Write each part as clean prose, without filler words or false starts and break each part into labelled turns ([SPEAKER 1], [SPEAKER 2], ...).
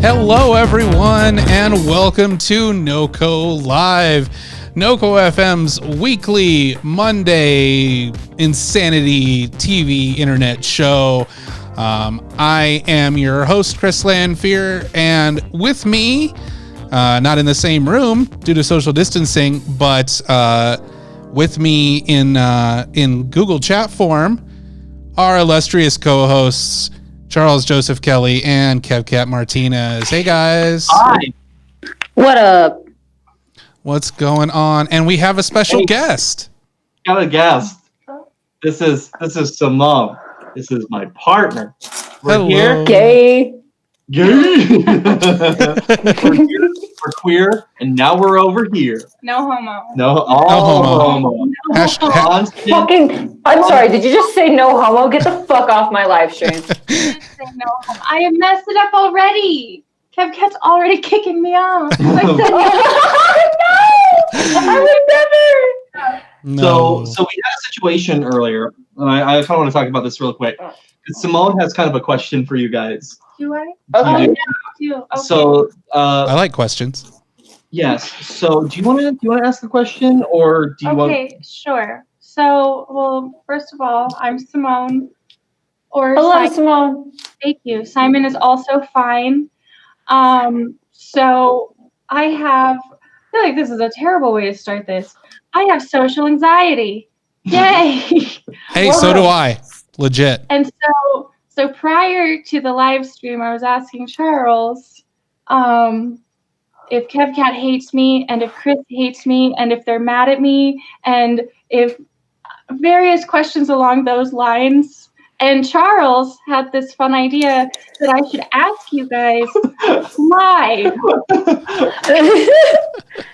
[SPEAKER 1] Hello, everyone, and welcome to NoCo Live, NoCo FM's weekly Monday insanity TV internet show. I am your host, Chris Lanfear, and with me, not in the same room due to social distancing, but with me in Google chat form, our illustrious co-hosts, Charles Joseph Kelly and Kevcat Martinez. Hey guys.
[SPEAKER 2] Hi.
[SPEAKER 3] What up?
[SPEAKER 1] What's going on? And we have a special guest.
[SPEAKER 2] Got a guest. This is Simone. This is my partner. We're here.
[SPEAKER 3] Gay.
[SPEAKER 2] We're queer, and now we're over here.
[SPEAKER 4] No homo.
[SPEAKER 2] No
[SPEAKER 1] homo.
[SPEAKER 3] Fucking, I'm sorry, did you just say no homo? Get the fuck off my live stream.
[SPEAKER 4] No homo. I have messed it up already. Kevcat's already kicking me off. I said
[SPEAKER 3] No! I would never!
[SPEAKER 1] No.
[SPEAKER 2] So we had a situation earlier, and I kind of want to talk about this real quick. Simone has kind of a question for you guys.
[SPEAKER 4] do I?
[SPEAKER 3] Okay.
[SPEAKER 2] You
[SPEAKER 4] Do. Okay.
[SPEAKER 2] So
[SPEAKER 1] I like questions.
[SPEAKER 2] yes. So do you want to ask the question, or do you want?
[SPEAKER 4] Okay, sure. So, well, first of all, I'm Simone. Or
[SPEAKER 3] Hello,
[SPEAKER 4] Simon.
[SPEAKER 3] Simone.
[SPEAKER 4] Thank you. Simon is also fine. So I feel like this is a terrible way to start this. I have social anxiety. Yay!
[SPEAKER 1] Hey, so do I. Legit.
[SPEAKER 4] And so prior to the live stream, I was asking Charles if Kevcat hates me, and if Chris hates me, and if they're mad at me, and if various questions along those lines. And Charles had this fun idea that I should ask you guys live.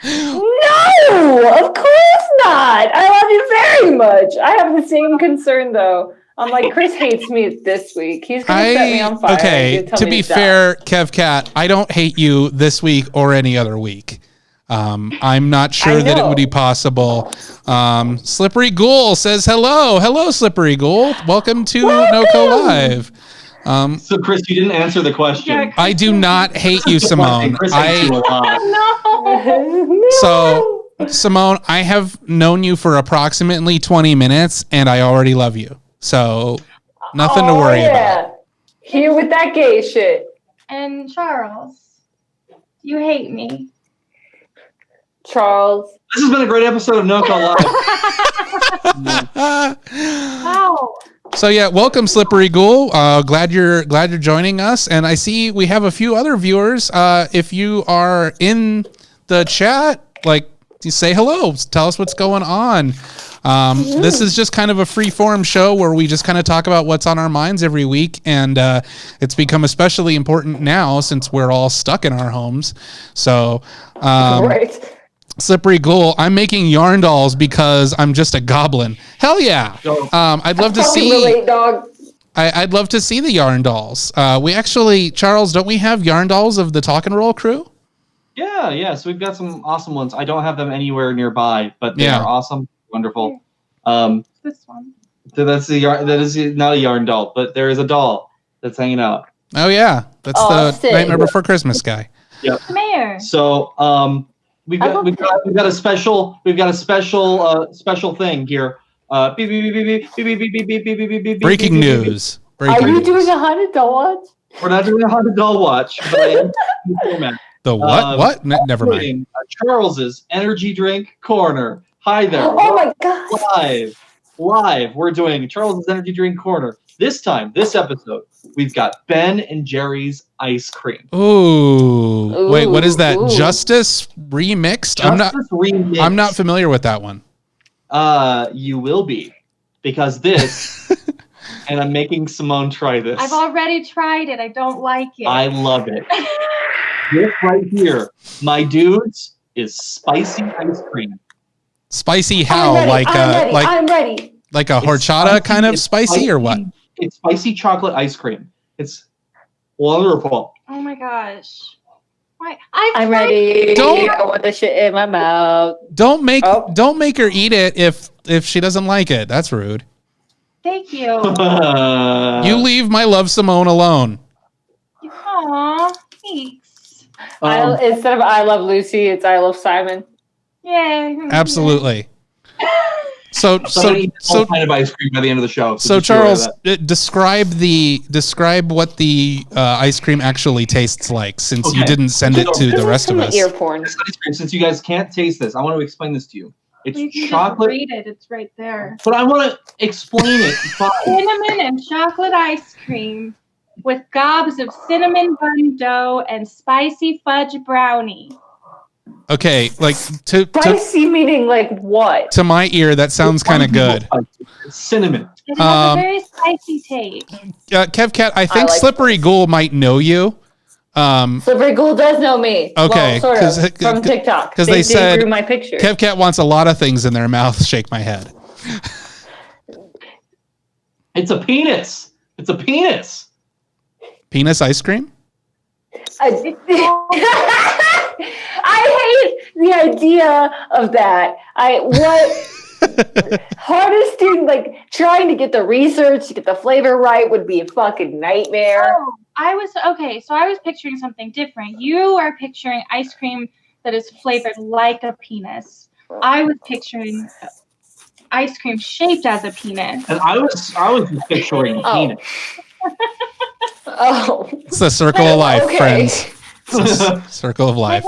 [SPEAKER 3] No, of course not. I love you very much. I have the same concern though. I'm like, Chris hates me this week. He's gonna set me on fire.
[SPEAKER 1] Okay,
[SPEAKER 3] He'll tell
[SPEAKER 1] to
[SPEAKER 3] me
[SPEAKER 1] be
[SPEAKER 3] die.
[SPEAKER 1] fair, Kevcat, I don't hate you this week or any other week. I'm not sure that it would be possible. Slippery Ghoul says hello. Hello, Slippery Ghoul. Welcome to NoCo Live.
[SPEAKER 2] So Chris, you didn't answer the question.
[SPEAKER 4] Yeah,
[SPEAKER 1] I do not hate you, Simone.
[SPEAKER 2] Chris hates you a lot.
[SPEAKER 4] No.
[SPEAKER 1] So, Simone, I have known you for approximately 20 minutes, and I already love you. So, nothing to worry about.
[SPEAKER 3] Here with that gay shit.
[SPEAKER 4] And Charles, you hate me.
[SPEAKER 3] Charles.
[SPEAKER 2] This has been a great episode of NoCo Live.
[SPEAKER 4] Wow.
[SPEAKER 1] So yeah, welcome, Slippery Ghoul. Glad you're joining us, and I see we have a few other viewers. If you are in the chat, like, say hello, tell us what's going on. This is just kind of a free form show where we just kind of talk about what's on our minds every week, and it's become especially important now since we're all stuck in our homes. So,
[SPEAKER 3] Right.
[SPEAKER 1] Slippery Ghoul, I'm making yarn dolls because I'm just a goblin. Hell yeah! I'd love to see.
[SPEAKER 3] Relate, dog.
[SPEAKER 1] I'd love to see the yarn dolls. We actually, Charles, don't we have yarn dolls of the Talk and Roll crew?
[SPEAKER 2] Yeah. So we've got some awesome ones. I don't have them anywhere nearby, but they
[SPEAKER 1] Yeah.
[SPEAKER 2] are awesome, wonderful.
[SPEAKER 4] This one.
[SPEAKER 2] That is not a yarn doll, but there is a doll that's hanging out.
[SPEAKER 1] Oh yeah, that's the
[SPEAKER 3] sick.
[SPEAKER 1] Nightmare Before Christmas guy.
[SPEAKER 4] Come here.
[SPEAKER 2] So we've got a special thing here. Beep, beep, beep, beep, beep, beep, beep, beep, beep, beep, beep, beep,
[SPEAKER 1] Breaking
[SPEAKER 2] beep, beep, beep.
[SPEAKER 1] news.
[SPEAKER 3] Are
[SPEAKER 1] Breaking
[SPEAKER 3] you
[SPEAKER 1] news.
[SPEAKER 3] doing a haunted doll watch?
[SPEAKER 2] We're not doing a haunted doll watch, but I am doing the format.
[SPEAKER 1] The what? What? Never mind.
[SPEAKER 2] Doing Charles's energy drink corner. Hi there.
[SPEAKER 3] Oh my god.
[SPEAKER 2] Live. We're doing Charles's energy drink corner. This episode, we've got Ben and Jerry's ice cream.
[SPEAKER 1] Ooh. Wait, what is that?
[SPEAKER 3] Ooh.
[SPEAKER 1] Justice remixed?
[SPEAKER 2] Remixed.
[SPEAKER 1] I'm not familiar with that one.
[SPEAKER 2] You will be, because this, and I'm making Simone try this.
[SPEAKER 4] I've already tried it. I don't like it.
[SPEAKER 2] I love it. This right here, my dudes, is spicy ice cream.
[SPEAKER 1] Spicy how?
[SPEAKER 3] I'm ready.
[SPEAKER 1] Like a
[SPEAKER 2] It's
[SPEAKER 1] horchata
[SPEAKER 2] spicy,
[SPEAKER 1] kind of
[SPEAKER 2] it's
[SPEAKER 1] spicy or what?
[SPEAKER 2] It's spicy chocolate ice cream. It's wonderful.
[SPEAKER 4] Oh my gosh. Why?
[SPEAKER 3] I'm ready.
[SPEAKER 1] Don't-
[SPEAKER 3] I want the shit in my mouth.
[SPEAKER 1] Don't make her eat it if she doesn't like it. That's rude.
[SPEAKER 4] Thank you.
[SPEAKER 1] You leave my love Simone alone.
[SPEAKER 4] Aw, Thanks.
[SPEAKER 3] Instead of I love Lucy, it's I love Simon.
[SPEAKER 4] Yeah.
[SPEAKER 1] Absolutely. So
[SPEAKER 2] kind of ice cream by the end of the show.
[SPEAKER 1] So Charles, describe what the ice cream actually tastes like, since you didn't send it to the rest of us.
[SPEAKER 3] Ear porn.
[SPEAKER 2] Since you guys can't taste this, I want to explain this to you. It's chocolate.
[SPEAKER 4] Just read it. It's right there.
[SPEAKER 2] But I want to explain it.
[SPEAKER 4] Cinnamon and chocolate ice cream with gobs of cinnamon bun dough and spicy fudge brownie.
[SPEAKER 1] Okay, like
[SPEAKER 3] spicy meaning like what?
[SPEAKER 1] To my ear, that sounds kind of good.
[SPEAKER 2] Cinnamon.
[SPEAKER 4] It has a very spicy taste.
[SPEAKER 1] KevCat, I think Slippery Ghoul might know you.
[SPEAKER 3] Slippery Ghoul does know me.
[SPEAKER 1] Okay,
[SPEAKER 3] well, sort of, from TikTok.
[SPEAKER 1] Because they said
[SPEAKER 3] drew my picture.
[SPEAKER 1] KevCat wants a lot of things in their mouth. Shake my head.
[SPEAKER 2] It's a penis. It's a penis.
[SPEAKER 1] Penis ice cream?
[SPEAKER 3] I hate the idea of that. Hardest thing, like trying to get the research to get the flavor right would be a fucking nightmare.
[SPEAKER 4] Oh, I was picturing something different. You are picturing ice cream that is flavored like a penis. I was picturing ice cream shaped as a penis.
[SPEAKER 2] And I was just picturing penis.
[SPEAKER 3] Oh.
[SPEAKER 1] It's the circle of life, friends. It's the circle of life.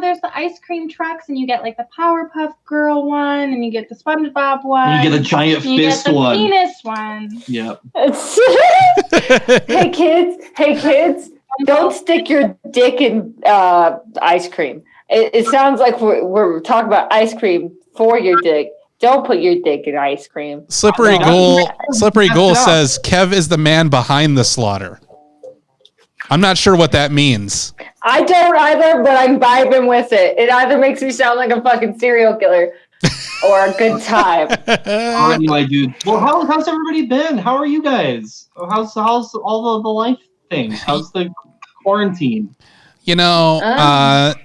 [SPEAKER 4] There's the ice cream trucks, and you get like the Powerpuff Girl one, and you get the SpongeBob one.
[SPEAKER 2] And you get the giant fist one.
[SPEAKER 4] Penis one.
[SPEAKER 2] Yep.
[SPEAKER 3] Hey kids, don't stick your dick in ice cream. It sounds like we're talking about ice cream for your dick. Don't put your dick in ice cream.
[SPEAKER 1] Slippery Ghoul says Kev is the man behind the slaughter. I'm not sure what that means.
[SPEAKER 3] I don't either, but I'm vibing with it. It either makes me sound like a fucking serial killer or a good time.
[SPEAKER 2] Anyway, dude. Well, how's everybody been? How are you guys? How's all of the life things? How's the quarantine?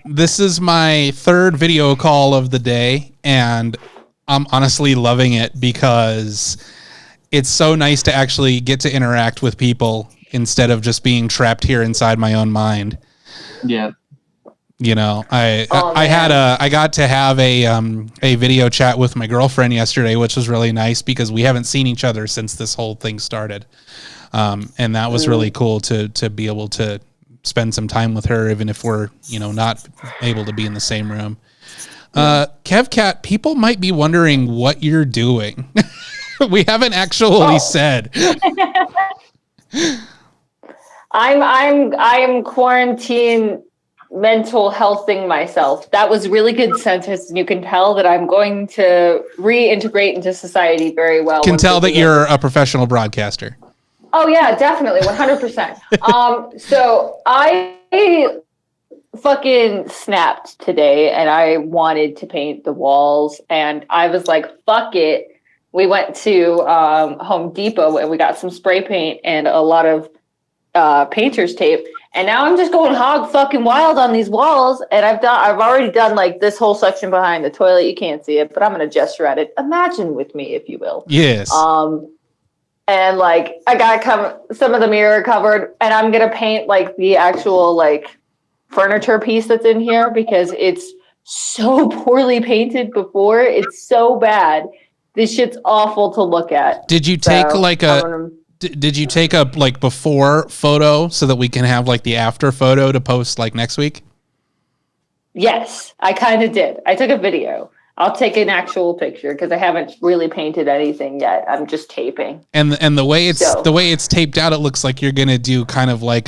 [SPEAKER 1] This is my third video call of the day, and I'm honestly loving it because it's so nice to actually get to interact with people instead of just being trapped here inside my own mind.
[SPEAKER 2] Yeah.
[SPEAKER 1] I got to have a video chat with my girlfriend yesterday, which was really nice because we haven't seen each other since this whole thing started. And that was really cool to be able to spend some time with her, even if we're, not able to be in the same room. KevCat, people might be wondering what you're doing. We haven't actually said.
[SPEAKER 3] I'm quarantine mental healthing myself. That was really good sentence, and you can tell that I'm going to reintegrate into society very well.
[SPEAKER 1] Can tell that you're a professional broadcaster.
[SPEAKER 3] Oh yeah, definitely, 100%. So I fucking snapped today, and I wanted to paint the walls, and I was like, fuck it. We went to Home Depot and we got some spray paint and a lot of painter's tape, and now I'm just going hog fucking wild on these walls. And I've already done like this whole section behind the toilet. You can't see it, but I'm gonna gesture at it. Imagine with me, if you will.
[SPEAKER 1] Yes.
[SPEAKER 3] And like I got some of the mirror covered, and I'm gonna paint like the actual like furniture piece that's in here because it's so poorly painted before. It's so bad. This shit's awful to look at.
[SPEAKER 1] Did you take Did you take a like before photo so that we can have like the after photo to post like next week?
[SPEAKER 3] Yes, I kind of did. I took a video. I'll take an actual picture because I haven't really painted anything yet. I'm just taping.
[SPEAKER 1] And the way it's taped out, it looks like you're gonna do kind of like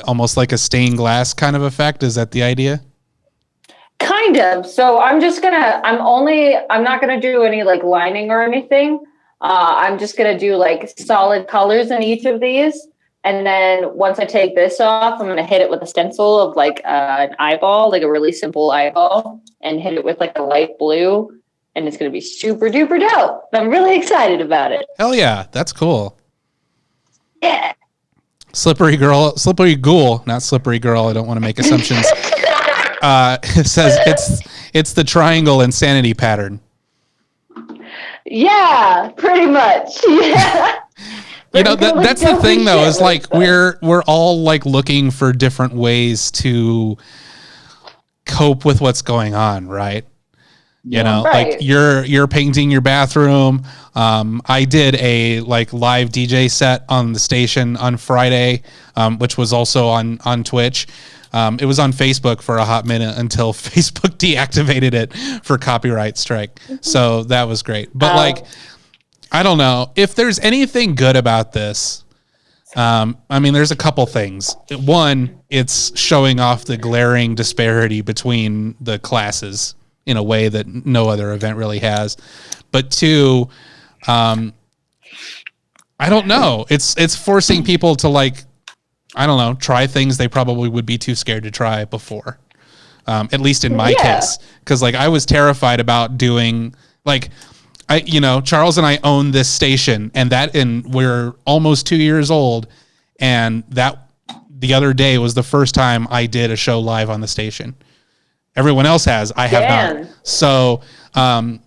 [SPEAKER 1] almost like a stained glass kind of effect. Is that the idea?
[SPEAKER 3] Kind of. So I'm not gonna do any like lining or anything. I'm just going to do like solid colors in each of these. And then once I take this off, I'm going to hit it with a stencil of like an eyeball, like a really simple eyeball, and hit it with like a light blue. And it's going to be super duper dope. I'm really excited about it.
[SPEAKER 1] Hell yeah. That's cool.
[SPEAKER 3] Yeah.
[SPEAKER 1] Slippery Ghoul, not Slippery Girl. I don't want to make assumptions. It says it's the triangle insanity pattern.
[SPEAKER 3] Yeah, pretty much. Yeah.
[SPEAKER 1] You know, that's the thing though, is like we're all like looking for different ways to cope with what's going on, right? You know,
[SPEAKER 3] right.
[SPEAKER 1] like you're painting your bathroom. I did a like live DJ set on the station on Friday, which was also on Twitch. It was on Facebook for a hot minute until Facebook deactivated it for copyright strike. So that was great. But like, I don't know if there's anything good about this. I mean, there's a couple things. One, it's showing off the glaring disparity between the classes in a way that no other event really has. But two, I don't know. It's forcing people to like, I don't know, try things they probably would be too scared to try before. At least in my case, because like I was terrified about doing like, Charles and I own this station, and we're almost 2 years old, and that the other day was the first time I did a show live on the station. Everyone else has, I have not. So, I'm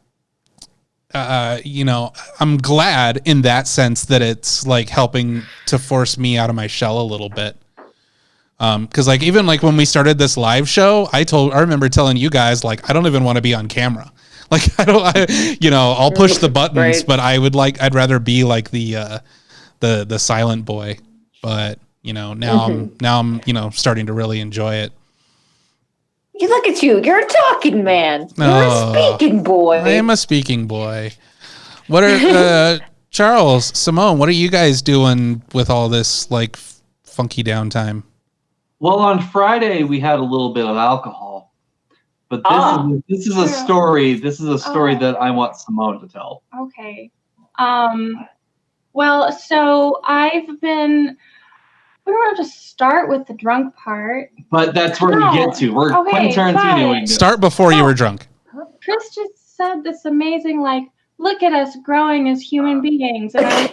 [SPEAKER 1] glad in that sense that it's like helping to force me out of my shell a little bit. Cause like, even like when we started this live show, I remember telling you guys, like, I don't even want to be on camera. Like, I'll push the buttons, but I'd rather be like the silent boy. But, now I'm starting to really enjoy it.
[SPEAKER 3] You look at you. You're a talking man. You're a speaking boy.
[SPEAKER 1] I am a speaking boy. What are Charles, Simone? What are you guys doing with all this like funky downtime?
[SPEAKER 2] Well, on Friday we had a little bit of alcohol, but this is a story. This is a story that I want Simone to tell.
[SPEAKER 4] Okay. Well, so we were going to start with the drunk part.
[SPEAKER 2] But that's where we get to. We're Quentin Tarantino.
[SPEAKER 1] Start before you were drunk.
[SPEAKER 4] Chris just said this amazing, like, look at us growing as human beings. And I was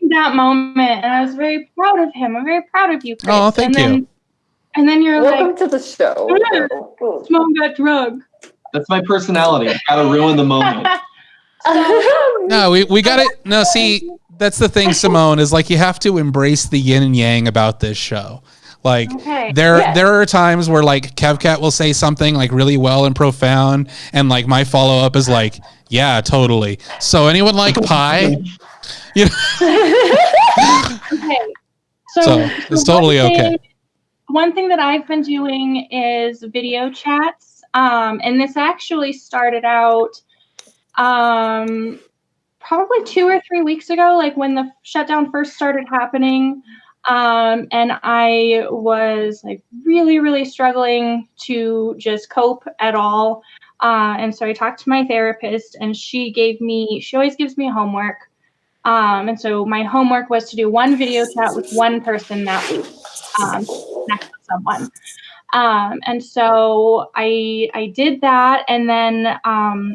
[SPEAKER 4] enjoying that moment, and I was very proud of him. I'm very proud of you, Chris.
[SPEAKER 1] Oh, thank you.
[SPEAKER 4] And then you're
[SPEAKER 3] welcome to the show.
[SPEAKER 4] Simone got drunk.
[SPEAKER 2] That's my personality. I gotta ruin the moment.
[SPEAKER 1] No, we got it. No, see, that's the thing, Simone, is like you have to embrace the yin and yang about this show. Like there are times where like KevCat will say something like really well and profound, and like my follow up is like, yeah, totally. So anyone like pie? You know?
[SPEAKER 4] Okay. So
[SPEAKER 1] it's totally okay.
[SPEAKER 4] One thing that I've been doing is video chats. And this actually started out probably 2 or 3 weeks ago, like when the shutdown first started happening. And I was like really, really struggling to just cope at all. And so I talked to my therapist, and she always gives me homework. And so my homework was to do one video chat with one person that week, next to someone. And so I did that. And then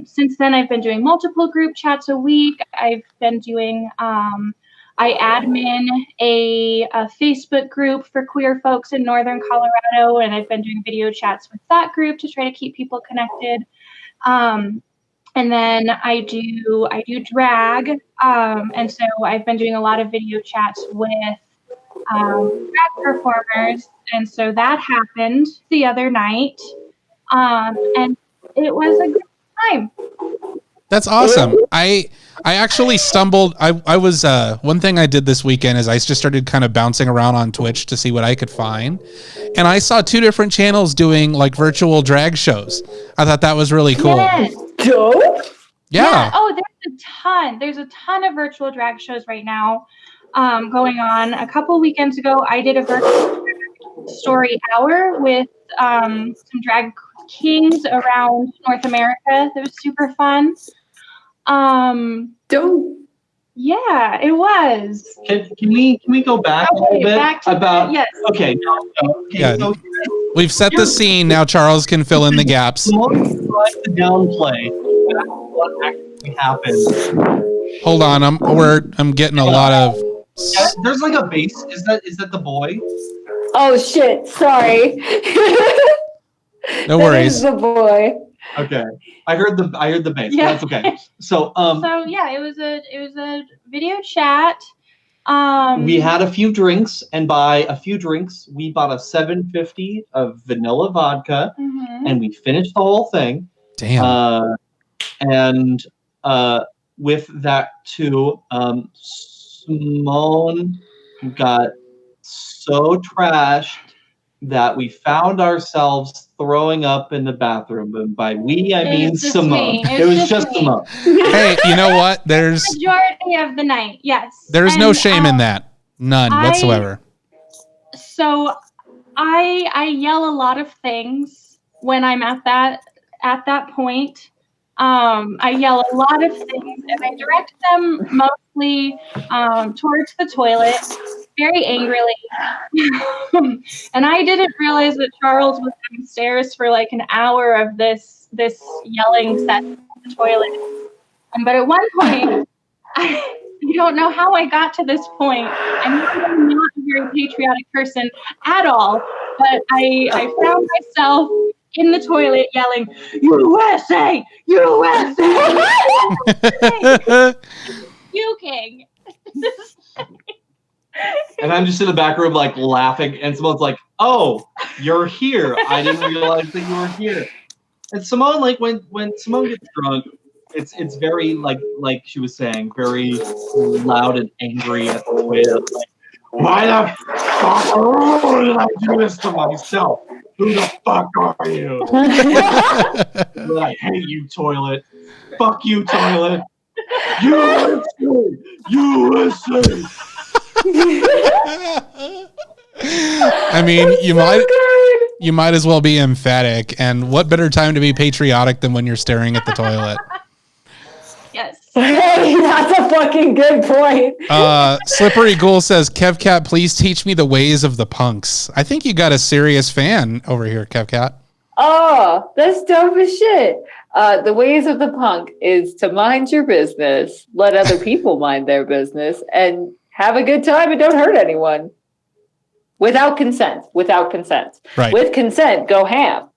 [SPEAKER 4] since then, I've been doing multiple group chats a week. I've been doing, I admin a Facebook group for queer folks in Northern Colorado, and I've been doing video chats with that group to try to keep people connected. And then I do drag. And so I've been doing a lot of video chats with drag performers. And so that happened the other night. And it was a good time.
[SPEAKER 1] That's awesome. I actually stumbled. I was one thing I did this weekend is I just started kind of bouncing around on Twitch to see what I could find, and I saw 2 different channels doing like virtual drag shows. I thought that was really cool.
[SPEAKER 4] Yes.
[SPEAKER 3] Dope.
[SPEAKER 1] Yeah.
[SPEAKER 4] Oh, there's a ton of virtual drag shows right now going on. A couple weekends ago, I did a virtual story hour with some drag kings around North America. That was super fun.
[SPEAKER 3] Dope.
[SPEAKER 4] Yeah, it was.
[SPEAKER 2] Can we go back a little bit about?
[SPEAKER 4] Yes.
[SPEAKER 2] Okay.
[SPEAKER 1] Yeah.
[SPEAKER 2] So
[SPEAKER 1] We've set the scene. Now Charles can fill in the gaps.
[SPEAKER 2] Simone tried to downplay what actually happened.
[SPEAKER 1] Hold on. I'm getting a lot of.
[SPEAKER 2] Yeah, there's like a bass. Is that the boy?
[SPEAKER 3] Oh shit! Sorry.
[SPEAKER 1] No worries.
[SPEAKER 3] That is the boy.
[SPEAKER 2] Okay, I heard the bass.
[SPEAKER 4] Yeah.
[SPEAKER 2] That's okay. So
[SPEAKER 4] So yeah, it was a video chat.
[SPEAKER 2] We had a few drinks, and by a few drinks, we bought a $7.50 of vanilla vodka, and we finished the whole thing.
[SPEAKER 1] Damn.
[SPEAKER 2] And with that too, Simone got so trashed that we found ourselves throwing up in the bathroom. And by we, I mean Simone. It was just Simone.
[SPEAKER 1] Hey, you know what? There's
[SPEAKER 4] Majority of the night, yes.
[SPEAKER 1] There's no shame in that. None whatsoever.
[SPEAKER 4] So I yell a lot of things when I'm at that point. I yell a lot of things, and I direct them mostly towards the toilet, very angrily. And I didn't realize that Charles was downstairs for like an hour of this yelling set at the toilet. But at one point, I don't know how I got to this point. I'm not a very patriotic person at all, but I found myself in the toilet yelling, USA! USA! Puking.
[SPEAKER 2] And I'm just in the back room, like, laughing, and Simone's like, oh, you're here. I didn't realize that you were here. And Simone, like, when Simone gets drunk, it's very, like she was saying, very loud and angry at the toilet. Like, why the fuck did I do this to myself? Who the fuck are you? I hate you, toilet. Fuck you, toilet. USA!
[SPEAKER 1] I mean, you might as well be emphatic. And what better time to be patriotic than when you're staring at the toilet?
[SPEAKER 4] Yes.
[SPEAKER 3] Hey, that's a fucking good point.
[SPEAKER 1] Slippery Ghoul says, Kevcat, please teach me the ways of the punks. I think you got a serious fan over here, Kevcat.
[SPEAKER 3] Oh, that's dope as shit. The ways of the punk is to mind your business, let other people mind their business, and have a good time and don't hurt anyone. Without consent.
[SPEAKER 1] Right.
[SPEAKER 3] With consent, go ham.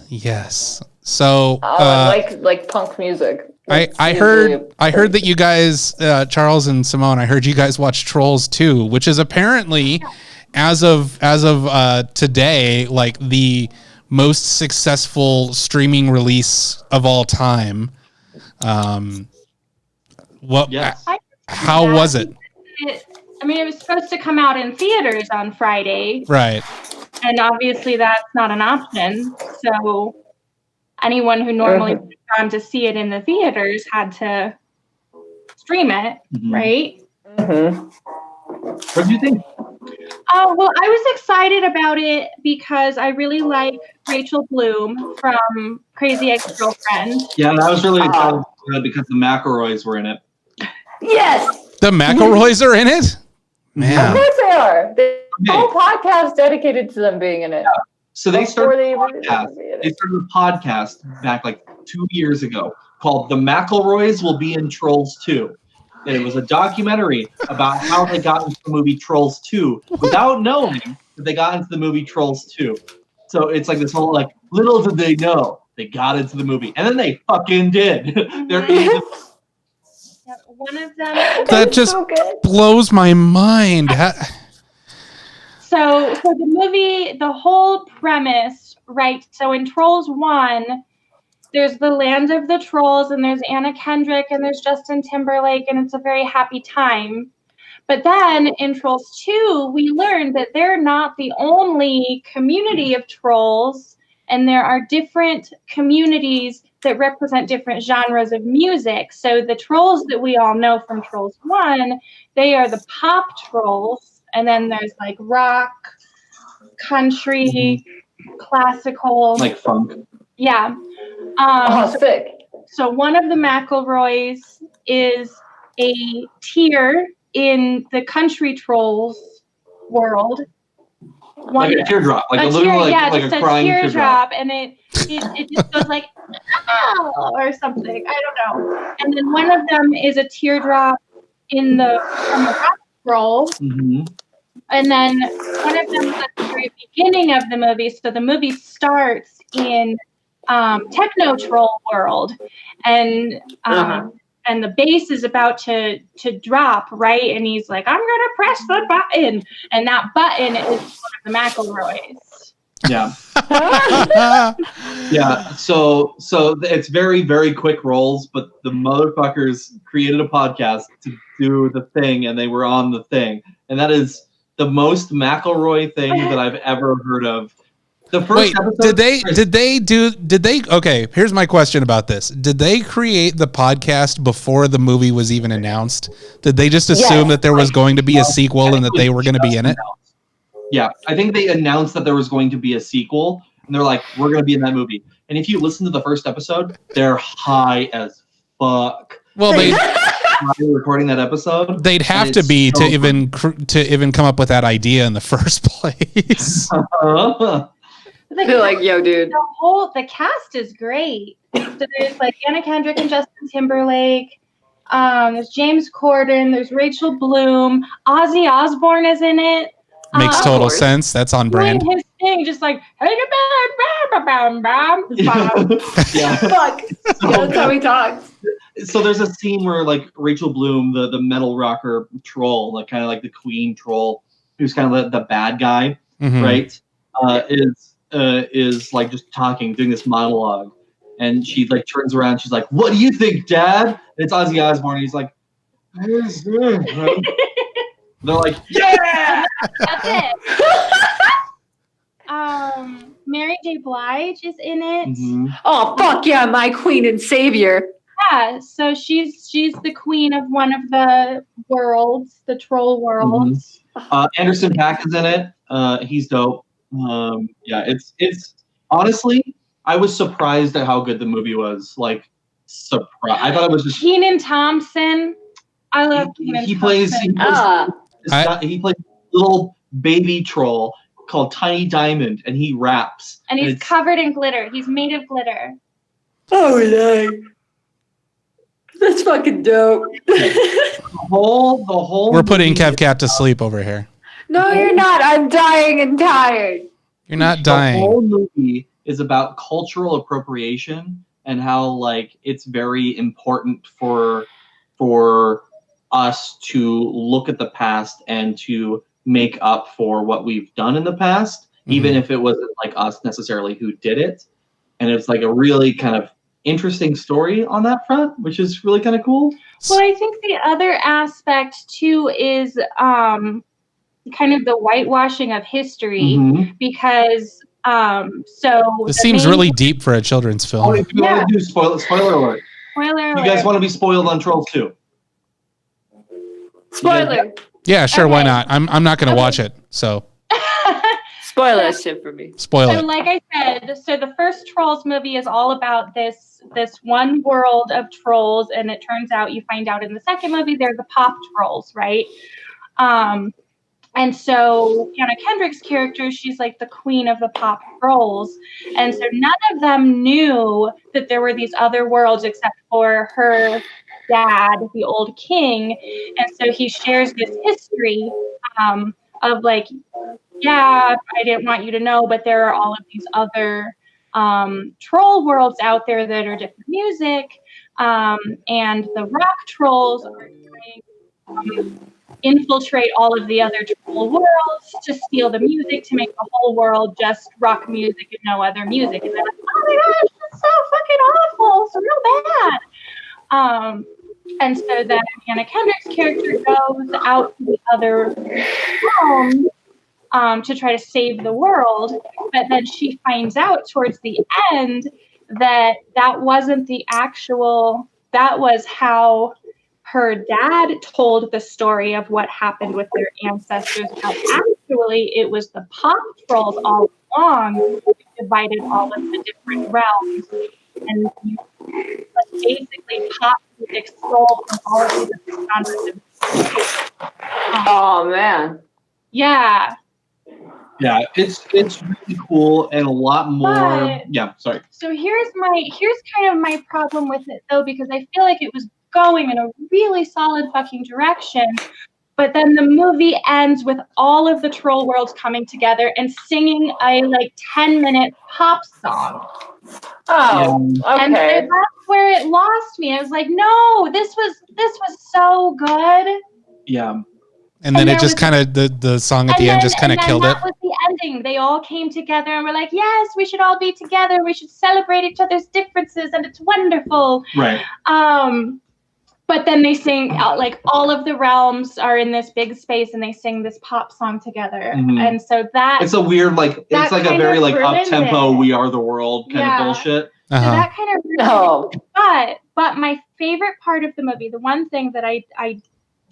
[SPEAKER 1] Yes. So
[SPEAKER 3] like punk music.
[SPEAKER 1] I heard that you guys, Charles and Simone, I heard you guys watch Trolls 2, which is apparently, as of today, like the most successful streaming release of all time.
[SPEAKER 2] Yes.
[SPEAKER 1] How was it?
[SPEAKER 4] It was supposed to come out in theaters on Friday.
[SPEAKER 1] Right.
[SPEAKER 4] And obviously that's not an option. So anyone who normally would have gone to see it in the theaters had to stream it, right?
[SPEAKER 3] Mm-hmm.
[SPEAKER 2] What do you think?
[SPEAKER 4] Well, I was excited about it because I really like Rachel Bloom from Crazy Ex-Girlfriend.
[SPEAKER 2] Yeah, and I was really excited because the McElroys were in it.
[SPEAKER 3] Yes!
[SPEAKER 1] The McElroys are in it? Man.
[SPEAKER 3] Of course they are. The whole podcast dedicated to them being in it.
[SPEAKER 2] Yeah. So they started a podcast back like 2 years ago called The McElroys Will Be in Trolls 2. And it was a documentary about how they got into the movie Trolls 2 without knowing that they got into the movie Trolls 2. So it's like this whole, like, little did they know they got into the movie. And then they fucking did. They're in
[SPEAKER 4] one of them.
[SPEAKER 1] That just blows my mind.
[SPEAKER 4] So the movie, the whole premise, right? So in Trolls 1, there's the land of the trolls, and there's Anna Kendrick, and there's Justin Timberlake, and it's a very happy time. But then in Trolls 2, we learned that they're not the only community of trolls, and there are different communities that represent different genres of music. So the trolls that we all know from Trolls 1, they are the pop trolls, and then there's like rock, country, classical.
[SPEAKER 2] like funk.
[SPEAKER 4] Yeah.
[SPEAKER 3] Sick.
[SPEAKER 4] So one of the McElroys is a tier in the country trolls world.
[SPEAKER 2] Like a teardrop, like a literal, like a crying teardrop,
[SPEAKER 4] and it just goes like or something. I don't know. And then one of them is a teardrop from the rock troll.
[SPEAKER 2] Mm-hmm.
[SPEAKER 4] And then one of them is at the very beginning of the movie. So the movie starts in techno troll world, and and the bass is about to drop, right? And he's like, I'm gonna press the button, and that button is one of the McElroys.
[SPEAKER 2] Yeah. Yeah. So it's very, very quick rolls, but the motherfuckers created a podcast to do the thing, and they were on the thing, and that is the most McElroy thing that I've ever heard of. The first episode.
[SPEAKER 1] Did they? Okay, here's my question about this. Did they create the podcast before the movie was even announced? Did they just assume that there was going to be a sequel and that they were going to be in it?
[SPEAKER 2] Yeah, I think they announced that there was going to be a sequel, and they're like, we're going to be in that movie. And if you listen to the first episode, they're high as fuck.
[SPEAKER 1] Well, they
[SPEAKER 2] recording that episode.
[SPEAKER 1] They'd have to be so to even come up with that idea in the first place.
[SPEAKER 3] They're like, yo, dude.
[SPEAKER 4] The cast is great. So there's like Anna Kendrick and Justin Timberlake. There's James Corden. There's Rachel Bloom. Ozzy Osbourne is in it.
[SPEAKER 1] Makes total sense. That's on brand.
[SPEAKER 4] His thing, just like, hey,
[SPEAKER 2] yeah.
[SPEAKER 3] Fuck. That's how he talks.
[SPEAKER 2] So there's a scene where like Rachel Bloom, the metal rocker troll, like kind of like the queen troll, who's kind of the bad guy, right? Is like just talking, doing this monologue, and she like turns around. She's like, "What do you think, Dad?" And it's Ozzy Osbourne. He's like, they're like, "Yeah!"
[SPEAKER 4] That's it. Mary J. Blige is in it.
[SPEAKER 2] Mm-hmm.
[SPEAKER 3] Oh fuck yeah, my queen and savior.
[SPEAKER 4] Yeah, so she's the queen of one of the worlds, the troll worlds.
[SPEAKER 2] Anderson .Paak is in it. He's dope. Yeah, it's honestly, I was surprised at how good the movie was. Like, surprised. I thought it was just
[SPEAKER 4] Kenan Thompson. I love Kenan Thompson.
[SPEAKER 2] He plays little baby troll called Tiny Diamond, and he raps.
[SPEAKER 4] And he's covered in glitter. He's made of glitter.
[SPEAKER 3] Oh, like, that's fucking dope.
[SPEAKER 2] The whole.
[SPEAKER 1] We're putting KevCat to sleep over here.
[SPEAKER 3] No, you're not. I'm dying and tired.
[SPEAKER 1] You're not dying.
[SPEAKER 2] The whole movie is about cultural appropriation and how like it's very important for us to look at the past and to make up for what we've done in the past, even if it wasn't like us necessarily who did it. And it's like a really kind of interesting story on that front, which is really kind of cool.
[SPEAKER 4] Well, I think the other aspect too is kind of the whitewashing of history, because
[SPEAKER 1] this seems really deep for a children's film.
[SPEAKER 2] If you want to do spoiler alert.
[SPEAKER 4] Spoiler alert.
[SPEAKER 2] You guys want to be spoiled on Trolls 2?
[SPEAKER 3] Spoiler.
[SPEAKER 1] Yeah, sure. Okay. Why not? I'm not going to watch it. So
[SPEAKER 3] spoil that shit for me.
[SPEAKER 1] Spoil it.
[SPEAKER 4] So like I said, so the first Trolls movie is all about this one world of trolls, and it turns out you find out in the second movie they're the pop trolls, right? And so Anna Kendrick's character, she's like the queen of the pop trolls. And so none of them knew that there were these other worlds except for her dad, the old king. And so he shares this history of like, yeah, I didn't want you to know, but there are all of these other troll worlds out there that are different music. And the rock trolls are trying infiltrate all of the other troll worlds to steal the music, to make the whole world just rock music and no other music. And they're like, oh my gosh, that's so fucking awful. It's real bad. And so then Anna Kendrick's character goes out to the other realms to try to save the world. But then she finds out towards the end that wasn't the actual, that was how her dad told the story of what happened with their ancestors. But actually, it was the pop trolls all along who divided all of the different realms. And you basically pop music stole from all of the different genres of music.
[SPEAKER 3] Oh, man.
[SPEAKER 4] Yeah.
[SPEAKER 2] Yeah, it's really cool and a lot more.
[SPEAKER 4] But,
[SPEAKER 2] yeah, sorry.
[SPEAKER 4] So here's kind of my problem with it though, because I feel like it was going in a really solid fucking direction. But then the movie ends with all of the troll worlds coming together and singing a 10-minute pop song.
[SPEAKER 3] Oh,
[SPEAKER 4] And
[SPEAKER 3] okay.
[SPEAKER 4] that's where it lost me. I was like, no, this was so good.
[SPEAKER 2] Yeah.
[SPEAKER 1] And then it just kind of the song at the end just kind of killed it.
[SPEAKER 4] That was the ending. They all came together and were like, yes, we should all be together. We should celebrate each other's differences, and it's wonderful.
[SPEAKER 2] Right.
[SPEAKER 4] But then they sing all of the realms are in this big space, and they sing this pop song together.
[SPEAKER 2] Mm-hmm.
[SPEAKER 4] And so that
[SPEAKER 2] it's a weird it's like a very up tempo "We Are the World" kind of bullshit.
[SPEAKER 4] So that kind of ruined it. But my favorite part of the movie, the one thing that I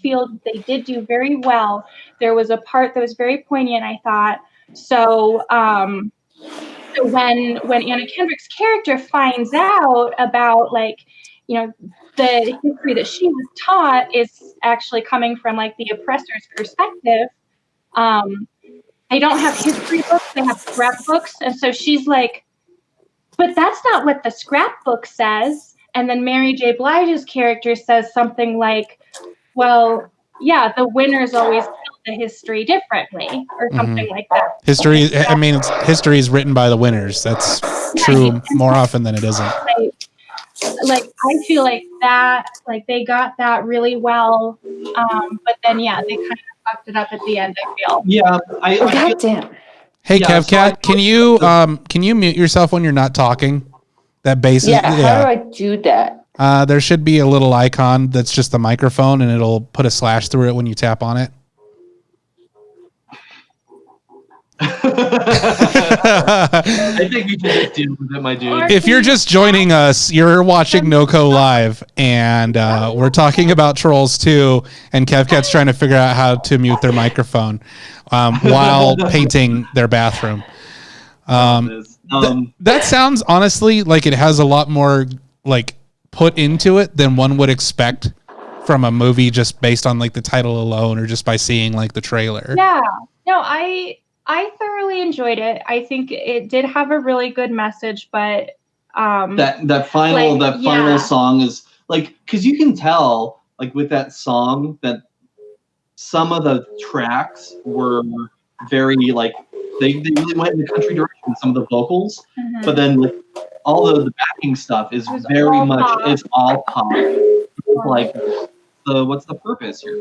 [SPEAKER 4] feel they did do very well, there was a part that was very poignant, I thought. So when Anna Kendrick's character finds out about the history that she was taught is actually coming from the oppressor's perspective. They don't have history books, they have scrapbooks. And so she's like, but that's not what the scrapbook says. And then Mary J. Blige's character says something like, well, yeah, the winners always tell the history differently, or something like that.
[SPEAKER 1] History is written by the winners. That's true more often than it isn't.
[SPEAKER 4] I feel like that, they got that really well, but then they kind of fucked it up at the end, I feel.
[SPEAKER 2] Yeah,
[SPEAKER 3] God damn.
[SPEAKER 1] Hey, KevCat, can you mute yourself when you're not talking? That bass.
[SPEAKER 3] How do I do that?
[SPEAKER 1] There should be a little icon that's just the microphone, and it'll put a slash through it when you tap on it.
[SPEAKER 2] I think we should just deal with it, my dude.
[SPEAKER 1] If you're just joining us, you're watching NoCo Live, and we're talking about Trolls 2, and KevCat's trying to figure out how to mute their microphone while painting their bathroom. That sounds honestly like it has a lot more put into it than one would expect from a movie just based on the title alone, or just by seeing the trailer.
[SPEAKER 4] Yeah, no, I thoroughly enjoyed it. I think it did have a really good message, but
[SPEAKER 2] that final song is because you can tell with that song that some of the tracks were very they really went in the country direction with some of the vocals, but then all of the backing stuff is very much pop. It's all pop. What's the purpose here?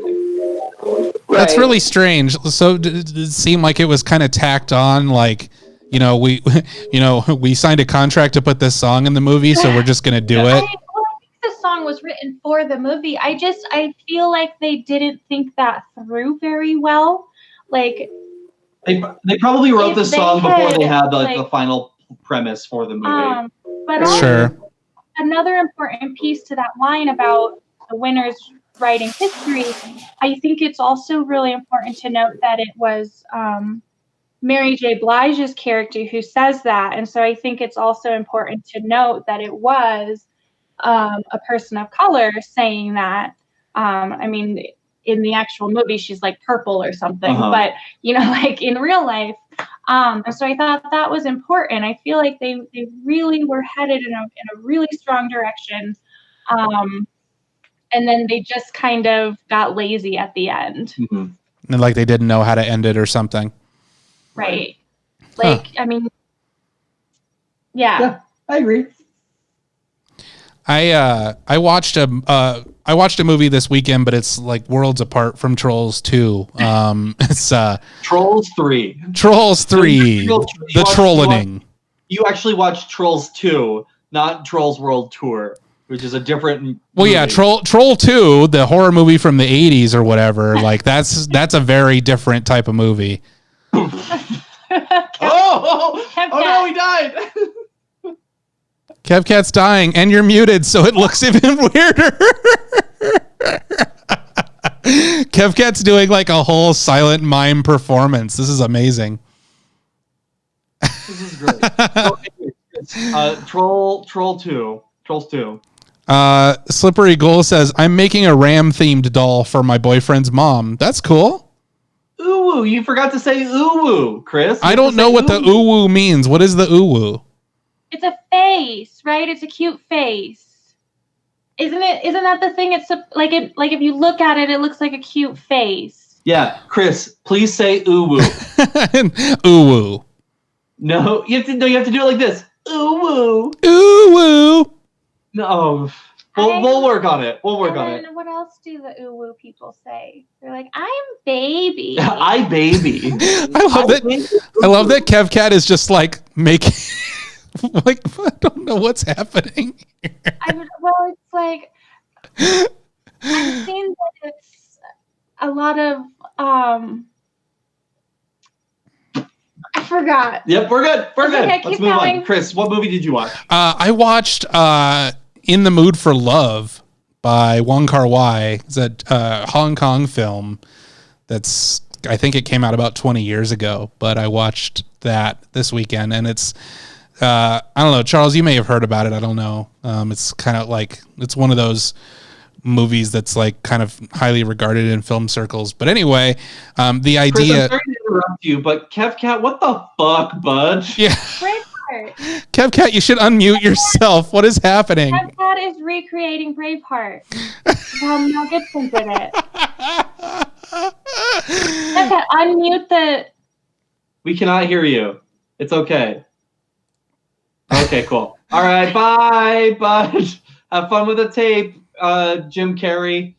[SPEAKER 1] That's really strange. So did it seem like it was kind of tacked on, we signed a contract to put this song in the movie, so we're just gonna do it.
[SPEAKER 4] I think the song was written for the movie. I feel like they didn't think that through very well. They
[SPEAKER 2] probably wrote the song before they had the final premise for the movie.
[SPEAKER 4] But
[SPEAKER 1] sure.
[SPEAKER 4] Another important piece to that line about the winners writing history, I think it's also really important to note that it was Mary J. Blige's character who says that. And so I think it's also important to note that it was a person of color saying that. In the actual movie, she's purple or something, but in real life. And so I thought that was important. I feel like they really were headed in a really strong direction. And then they just kind of got lazy at the end.
[SPEAKER 1] Mm-hmm. And they didn't know how to end it or something.
[SPEAKER 4] Right.
[SPEAKER 2] Yeah, I agree.
[SPEAKER 1] I watched a movie this weekend, but it's worlds apart from Trolls 2. It's
[SPEAKER 2] Trolls 3.
[SPEAKER 1] Trolls 3. The Trolling.
[SPEAKER 2] You actually watched Trolls 2, not Trolls World Tour, which is a different
[SPEAKER 1] Well, yeah, Troll 2, the horror movie from the 80s or whatever, that's a very different type of movie.
[SPEAKER 2] Oh no, he died.
[SPEAKER 1] KevCat's dying, and you're muted, so it looks even weirder. KevCat's doing a whole silent mime performance. This is amazing.
[SPEAKER 2] This is great. Trolls 2.
[SPEAKER 1] Slippery Ghoul says, I'm making a Ram-themed doll for my boyfriend's mom. That's cool.
[SPEAKER 2] Ooh, you forgot to say ooh, Chris.
[SPEAKER 1] I don't know what the ooh means. What is the ooh?
[SPEAKER 4] It's a face, right? It's a cute face. Isn't that the thing? It's like if you look at it, it looks like a cute face.
[SPEAKER 2] Yeah, Chris, please say ooh woo.
[SPEAKER 1] Ooh woo.
[SPEAKER 2] No, you have to do it like this. Ooh woo.
[SPEAKER 1] Ooh woo.
[SPEAKER 2] No. We'll work on it. We'll work on it.
[SPEAKER 4] What else do the ooh woo people say? They're like, I'm baby.
[SPEAKER 2] I baby.
[SPEAKER 1] I love that Kev Cat is just like making like I don't know what's happening here.
[SPEAKER 4] It's like I've seen that it's a lot of I forgot.
[SPEAKER 2] Yep, we're good. We're good.
[SPEAKER 4] Okay,
[SPEAKER 2] Let's
[SPEAKER 4] keep
[SPEAKER 2] move
[SPEAKER 4] going.
[SPEAKER 2] on. Chris, what movie did you watch?
[SPEAKER 1] I watched In the Mood for Love by Wong Kar-wai. It's a Hong Kong film that's, I think it came out about 20 years ago, but I watched that this weekend, and it's, I don't know, Charles, you may have heard about it. I don't know. It's kind of like, it's one of those movies that's like kind of highly regarded in film circles. But anyway, the idea...
[SPEAKER 2] Chris, I'm sorry to interrupt you, but Kev Cat, what the fuck, bud?
[SPEAKER 1] Yeah.
[SPEAKER 4] Braveheart.
[SPEAKER 1] Kev Cat, you should unmute yourself. What is happening?
[SPEAKER 4] Kev Cat is recreating Braveheart. Mel Gibson did it. Kev Cat, unmute the...
[SPEAKER 2] We cannot hear you. It's okay. Okay, cool. All right, bye, bud. Have fun with the tape, Jim Carrey.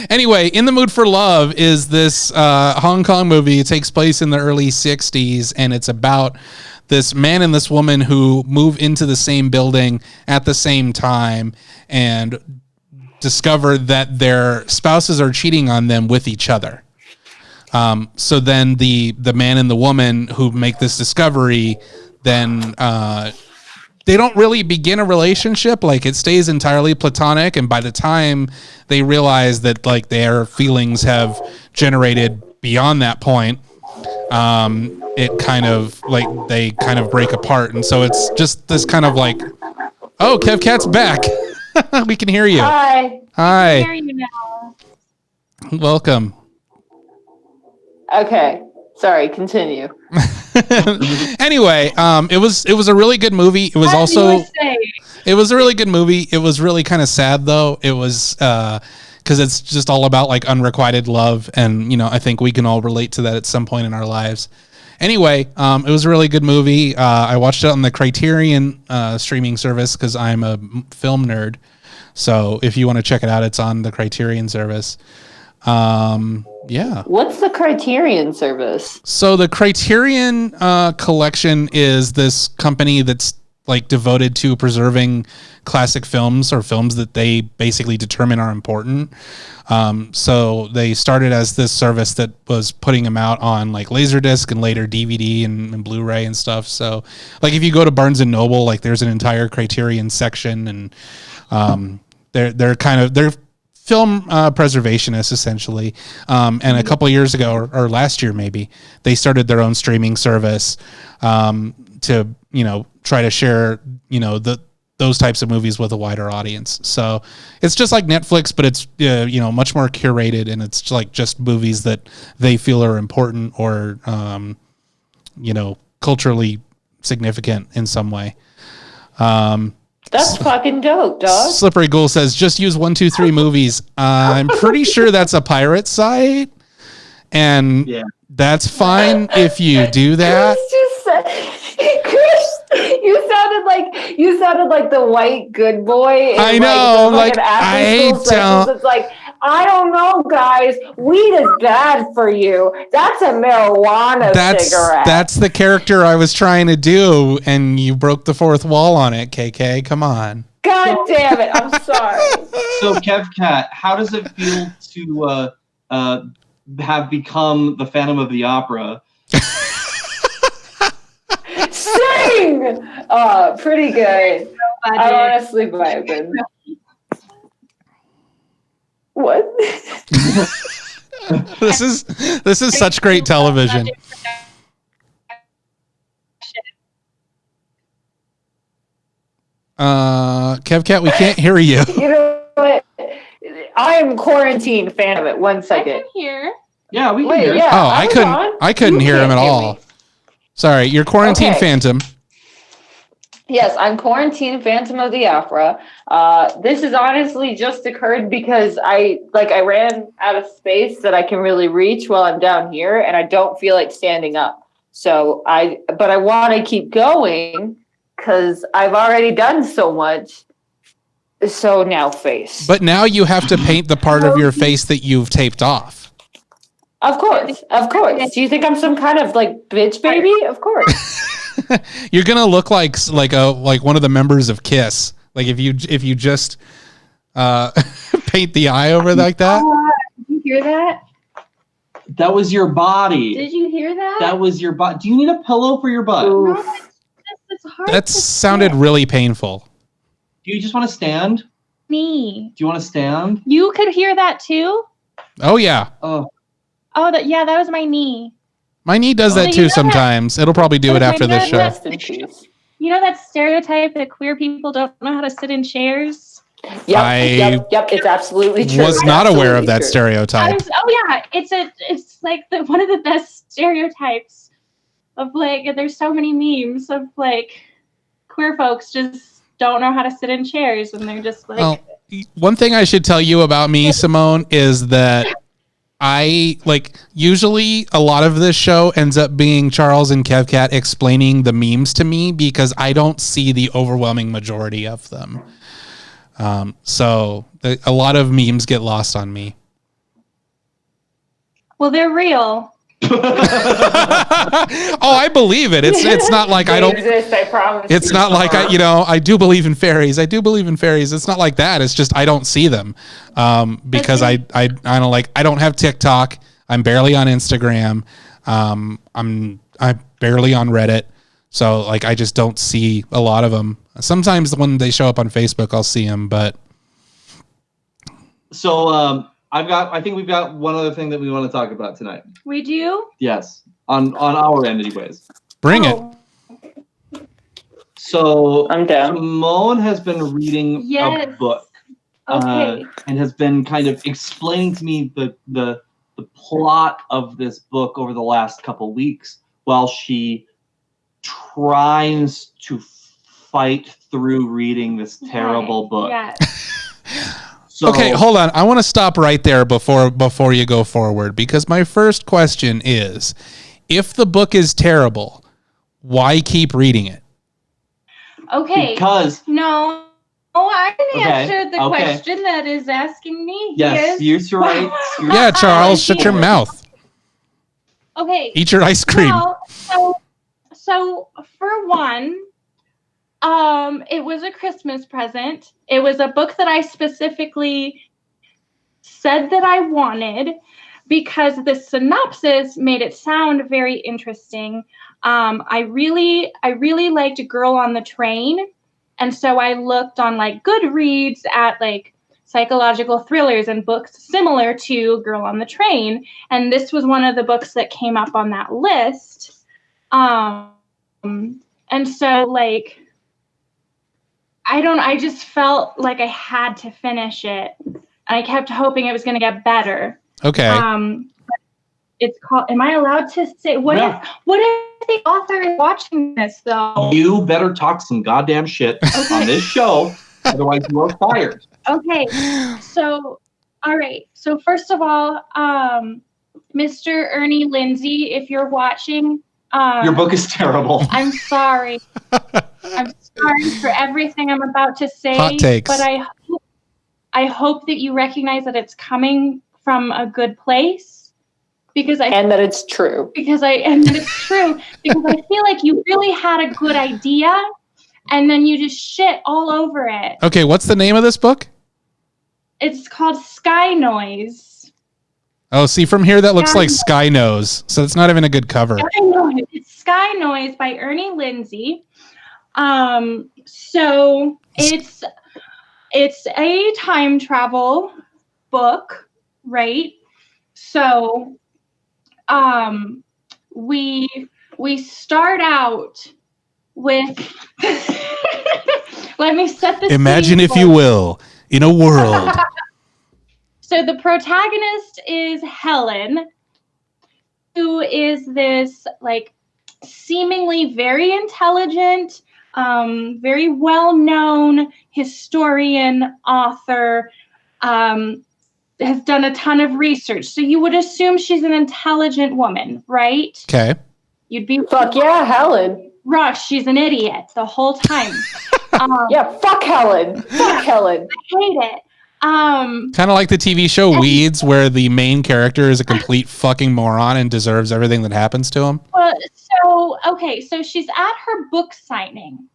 [SPEAKER 1] Anyway, In the Mood for Love is this Hong Kong movie. It takes place in the early 60s, and it's about this man and this woman who move into the same building at the same time and discover that their spouses are cheating on them with each other. So then the man and the woman who make this discovery, then they don't really begin a relationship. Like, it stays entirely platonic, and by the time they realize that like their feelings have generated beyond that point, it kind of like they kind of break apart. And so it's just this kind of like, oh, Kev Cat's back. We can hear you.
[SPEAKER 3] Hi.
[SPEAKER 1] Hi.
[SPEAKER 4] I hear you now.
[SPEAKER 1] Welcome.
[SPEAKER 3] Okay. Sorry, continue.
[SPEAKER 1] Anyway, it was a really good movie. It was also it was a really good movie. It was really kind of sad though. It was because it's just all about like unrequited love, and you know, I think we can all relate to that at some point in our lives. Anyway, it was a really good movie. I watched it on the Criterion streaming service because I'm a film nerd. So if you want to check it out, it's on the Criterion service. Yeah.
[SPEAKER 3] What's the Criterion service?
[SPEAKER 1] So the Criterion Collection is this company that's like devoted to preserving classic films or films that they basically determine are important. So they started as this service that was putting them out on like Laserdisc and later DVD and Blu-ray and stuff. So like if you go to Barnes and Noble, like there's an entire Criterion section, and they're film preservationists essentially. And a couple of years ago or last year maybe, they started their own streaming service to, you know, try to share, you know, those types of movies with a wider audience. So it's just like Netflix, but it's, you know, much more curated, and it's like just movies that they feel are important or, you know, culturally significant in some way.
[SPEAKER 3] That's fucking dope, dog.
[SPEAKER 1] Slippery Ghoul says, just use 123 movies. I'm pretty sure that's a pirate site, and that's fine if you do that.
[SPEAKER 3] Chris just said, Chris, you sounded like the white good boy.
[SPEAKER 1] I know, like I don't.
[SPEAKER 3] It's like, I don't know, guys. Weed is bad for you. That's a marijuana cigarette.
[SPEAKER 1] That's the character I was trying to do, and you broke the fourth wall on it, KK. Come on.
[SPEAKER 3] God damn it. I'm sorry.
[SPEAKER 2] So, Kev Cat, how does it feel to have become the Phantom of the Opera?
[SPEAKER 3] Sing! Pretty good. I'm honestly vibing. What?
[SPEAKER 1] This is such great television. Kev Cat, we can't hear you.
[SPEAKER 3] You know what? I am quarantine fan of it. 1 second.
[SPEAKER 4] I can hear.
[SPEAKER 2] Yeah, we can hear.
[SPEAKER 3] Yeah,
[SPEAKER 1] Oh, I couldn't hear him at all. Sorry, you're quarantine phantom.
[SPEAKER 3] Yes, I'm quarantine Phantom of the Opera. This has honestly just occurred because I ran out of space that I can really reach while I'm down here, and I don't feel like standing up. But I want to keep going because I've already done so much. So now face.
[SPEAKER 1] But now you have to paint the part of your face that you've taped off.
[SPEAKER 3] Of course. Do you think I'm some kind of like bitch baby? Of course.
[SPEAKER 1] You're gonna look like one of the members of Kiss. Like if you just paint the eye over like that.
[SPEAKER 4] Did you hear that?
[SPEAKER 2] That was your body.
[SPEAKER 4] Did you hear that?
[SPEAKER 2] That was your butt. Do you need a pillow for your butt?
[SPEAKER 3] Ooh.
[SPEAKER 4] No, it's hard.
[SPEAKER 1] That sounded really painful.
[SPEAKER 2] Do you just want to stand?
[SPEAKER 4] Me.
[SPEAKER 2] Do you want to stand?
[SPEAKER 4] You could hear that too?
[SPEAKER 1] Oh yeah.
[SPEAKER 2] Oh.
[SPEAKER 4] Oh, that was my knee.
[SPEAKER 1] My knee does that too sometimes. It'll probably do it after this show.
[SPEAKER 3] Rest in peace.
[SPEAKER 4] You know that stereotype that queer people don't know how to sit in chairs?
[SPEAKER 3] Yep. It's absolutely true.
[SPEAKER 1] Was not aware of that stereotype.
[SPEAKER 4] It's like one of the best stereotypes of like. There's so many memes of like queer folks just don't know how to sit in chairs, and they're just like.
[SPEAKER 1] Well, one thing I should tell you about me, Simone, is that usually a lot of this show ends up being Charles and KevCat explaining the memes to me because I don't see the overwhelming majority of them. So a lot of memes get lost on me.
[SPEAKER 4] Well, they're real.
[SPEAKER 1] Oh, I believe it. It's not like I don't
[SPEAKER 3] exist, I promise.
[SPEAKER 1] It's not like I do believe in fairies. I do believe in fairies. It's not like that. It's just I don't see them because I don't have TikTok. I'm barely on Instagram. I'm barely on Reddit. So like I just don't see a lot of them. Sometimes when they show up on Facebook, I'll see them. But
[SPEAKER 2] so I think we've got one other thing that we want to talk about tonight.
[SPEAKER 4] We do?
[SPEAKER 2] Yes, on our end, anyways.
[SPEAKER 1] Bring it.
[SPEAKER 2] So
[SPEAKER 3] I'm down.
[SPEAKER 2] Simone has been reading a book,
[SPEAKER 4] Okay.
[SPEAKER 2] and has been kind of explaining to me the plot of this book over the last couple weeks, while she tries to fight through reading this terrible book.
[SPEAKER 4] Yes.
[SPEAKER 2] So,
[SPEAKER 1] Okay, hold on. I want to stop right there before you go forward, because my first question is, if the book is terrible, why keep reading it?
[SPEAKER 4] Okay.
[SPEAKER 2] Because
[SPEAKER 4] No. Oh, I can
[SPEAKER 2] Okay,
[SPEAKER 4] answer the
[SPEAKER 2] okay.
[SPEAKER 4] question that is asking me.
[SPEAKER 2] yes, you're right.
[SPEAKER 1] Yeah, Charles, shut your mouth.
[SPEAKER 4] Okay.
[SPEAKER 1] Eat your ice cream.
[SPEAKER 4] Well, so for one, it was a Christmas present. It was a book that I specifically said that I wanted because the synopsis made it sound very interesting. I really liked Girl on the Train, and so I looked on like Goodreads at like psychological thrillers and books similar to Girl on the Train, and this was one of the books that came up on that list. And so like I just felt like I had to finish it, and I kept hoping it was going to get better.
[SPEAKER 1] Okay.
[SPEAKER 4] It's called. Am I allowed to say what
[SPEAKER 2] Yeah.
[SPEAKER 4] if the author is watching this though?
[SPEAKER 2] You better talk some goddamn shit on this show, otherwise you are fired.
[SPEAKER 4] Okay. So, all right. So first of all, Mr. Ernie Lindsay, if you're watching,
[SPEAKER 2] Your book is terrible.
[SPEAKER 4] I'm sorry. I'm sorry for everything I'm about to say.
[SPEAKER 1] Hot takes.
[SPEAKER 4] But I hope that you recognize that it's coming from a good place.
[SPEAKER 3] And that it's true.
[SPEAKER 4] And that it's true. Because I feel like you really had a good idea and then you just shit all over it.
[SPEAKER 1] Okay, what's the name of this book?
[SPEAKER 4] It's called Sky Noise.
[SPEAKER 1] Oh, see, from here that looks like Sky Nose, so it's not even a good cover.
[SPEAKER 4] Sky Noise. It's Sky Noise by Ernie Lindsay. So it's a time travel book, right? So we start out with let me set the
[SPEAKER 1] Imagine,
[SPEAKER 4] scene
[SPEAKER 1] if you will, in a world.
[SPEAKER 4] So the protagonist is Helen, who is this like seemingly very intelligent, very well-known historian, author, has done a ton of research. So you would assume she's an intelligent woman, right?
[SPEAKER 1] Okay.
[SPEAKER 4] You'd be
[SPEAKER 3] Fuck yeah, Helen.
[SPEAKER 4] Rush, she's an idiot the whole time.
[SPEAKER 3] Yeah, fuck Helen. Fuck Helen.
[SPEAKER 4] I hate it.
[SPEAKER 1] Kind of like the TV show Weeds, where the main character is a complete fucking moron and deserves everything that happens to him.
[SPEAKER 4] Well, so she's at her book signing.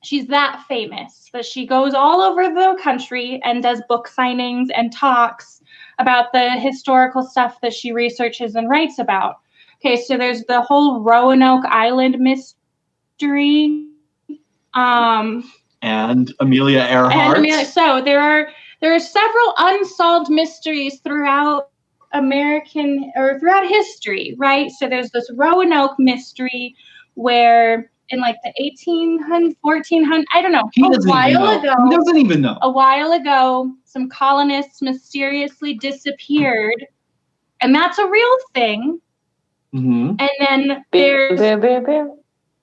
[SPEAKER 4] She's that famous that she goes all over the country and does book signings and talks about the historical stuff that she researches and writes about. Okay, so there's the whole Roanoke Island mystery.
[SPEAKER 2] And Amelia Earhart.
[SPEAKER 4] So there are several unsolved mysteries throughout throughout history, right? So there's this Roanoke mystery where in like the 1800s, 1400s, I don't know,
[SPEAKER 2] He doesn't even know.
[SPEAKER 4] a while ago, some colonists mysteriously disappeared, and that's a real thing.
[SPEAKER 2] Mm-hmm.
[SPEAKER 4] And then there's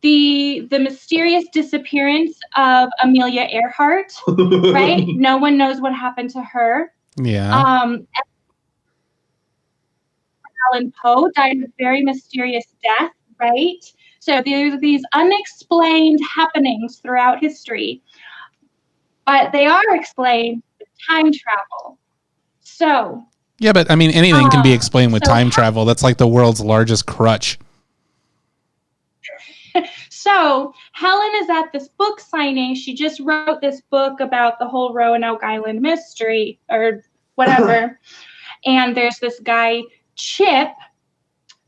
[SPEAKER 4] the mysterious disappearance of Amelia Earhart, right? No one knows what happened to her.
[SPEAKER 1] Yeah.
[SPEAKER 4] Allan Poe died a very mysterious death, right? So there's these unexplained happenings throughout history, but they are explained with time travel. So
[SPEAKER 1] Yeah, but I mean, anything can be explained with time travel. That's like the world's largest crutch.
[SPEAKER 4] So Helen is at this book signing. She just wrote this book about the whole Roanoke Island mystery or whatever. And there's this guy, Chip,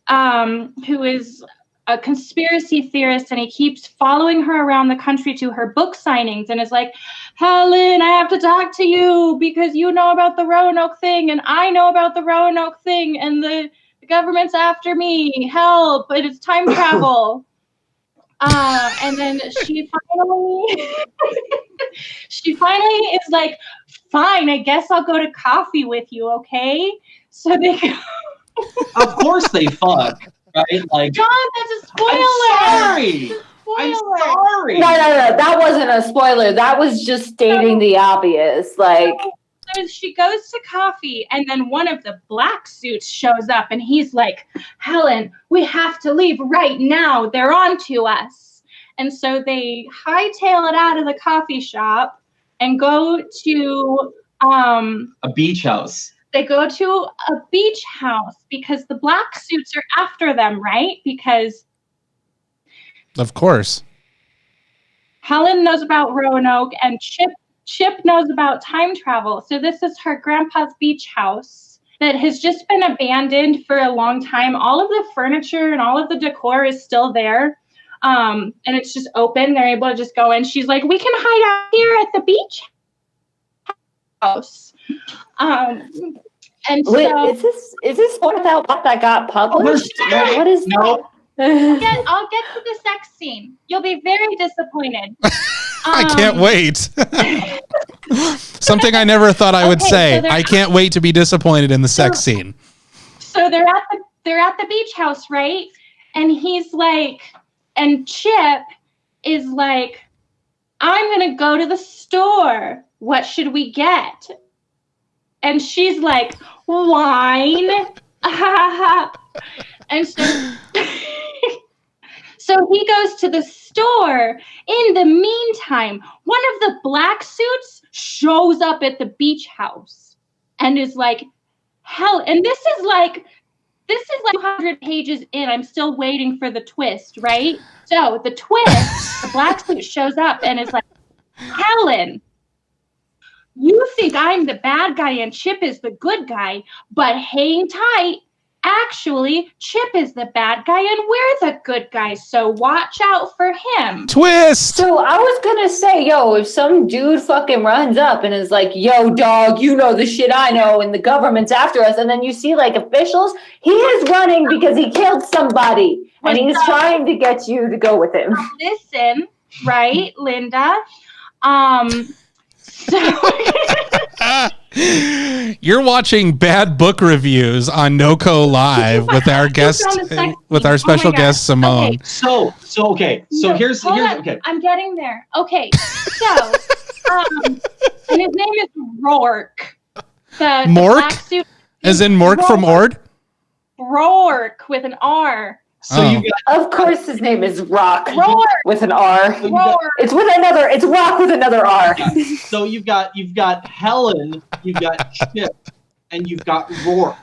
[SPEAKER 4] who is a conspiracy theorist, and he keeps following her around the country to her book signings and is like, Helen, I have to talk to you because you know about the Roanoke thing and I know about the Roanoke thing and the government's after me. Help. It is time travel. And then she finally is like, fine, I guess I'll go to coffee with you, okay? So they go.
[SPEAKER 2] Of course they fuck, right? Like,
[SPEAKER 4] John, that's a spoiler.
[SPEAKER 2] I'm sorry.
[SPEAKER 3] No. That wasn't a spoiler. That was just stating the obvious. Like,
[SPEAKER 4] so she goes to coffee, and then one of the black suits shows up, and he's like, Helen, we have to leave right now. They're on to us. And so they hightail it out of the coffee shop and go to
[SPEAKER 2] a beach house.
[SPEAKER 4] They go to a beach house because the black suits are after them, right? Because
[SPEAKER 1] of course,
[SPEAKER 4] Helen knows about Roanoke and Chip knows about time travel. So this is her grandpa's beach house that has just been abandoned for a long time. All of the furniture and all of the decor is still there. And it's just open. They're able to just go in. She's like, we can hide out here at the beach house. And
[SPEAKER 3] wait,
[SPEAKER 4] so
[SPEAKER 3] is this one about that got published? What is
[SPEAKER 2] no?
[SPEAKER 4] I'll get to the sex scene. You'll be very disappointed.
[SPEAKER 1] I can't wait. Something I never thought I would say. So I can't wait to be disappointed in the sex scene.
[SPEAKER 4] So they're at the beach house, right? And he's like, and Chip is like, I'm gonna go to the store. What should we get? And she's like, wine. And so he goes to the store. In the meantime, one of the black suits shows up at the beach house and is like, hell, and this is like 200 pages in. I'm still waiting for the twist, right? So the twist, the black suit shows up and is like, Helen, you think I'm the bad guy and Chip is the good guy, but hang tight. Actually, Chip is the bad guy and we're the good guys, so watch out for him.
[SPEAKER 1] Twist!
[SPEAKER 3] So I was gonna say, yo, if some dude fucking runs up and is like, yo, dog, you know the shit I know and the government's after us, and then you see like officials, he is running because he killed somebody and he's trying to get you to go with him.
[SPEAKER 4] Listen, right, Linda? So
[SPEAKER 1] You're watching bad book reviews on NoCo Live with our guest, with our special guest Simone.
[SPEAKER 2] Okay. So here's okay.
[SPEAKER 4] I'm getting there. Okay, so and his name is Rourke. The black suit.
[SPEAKER 1] As in Mork from Ord?
[SPEAKER 4] Rourke with an R.
[SPEAKER 2] So you got,
[SPEAKER 3] of course, his name is Rock
[SPEAKER 4] Rourke
[SPEAKER 3] with an R.
[SPEAKER 4] Rourke.
[SPEAKER 3] It's Rock with another R.
[SPEAKER 2] So you've got Helen, you've got Chip, and you've got Rourke.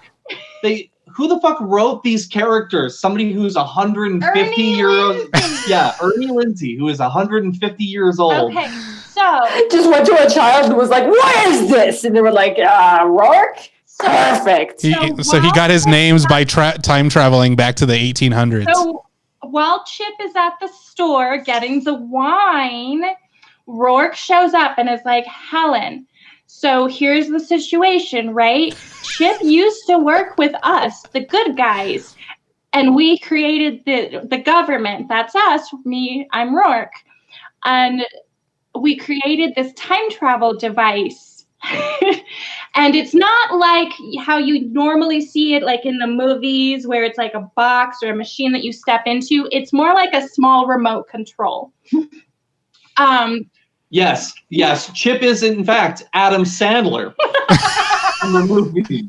[SPEAKER 2] Who the fuck wrote these characters? Somebody who's 150 years old. Yeah, Ernie Lindsay, who is 150 years old.
[SPEAKER 4] Okay, so
[SPEAKER 3] just went to a child and was like, "What is this?" And they were like, "Rourke." Perfect.
[SPEAKER 1] So he got his names by time traveling back to the 1800s.
[SPEAKER 4] So while Chip is at the store getting the wine, Rourke shows up and is like, Helen, so here's the situation, right? Chip used to work with us, the good guys, and we created the government. That's us, me, I'm Rourke. And we created this time travel device. And it's not like how you normally see it, like in the movies where it's like a box or a machine that you step into. It's more like a small remote control.
[SPEAKER 2] Yes. Chip is in fact Adam Sandler in the movie.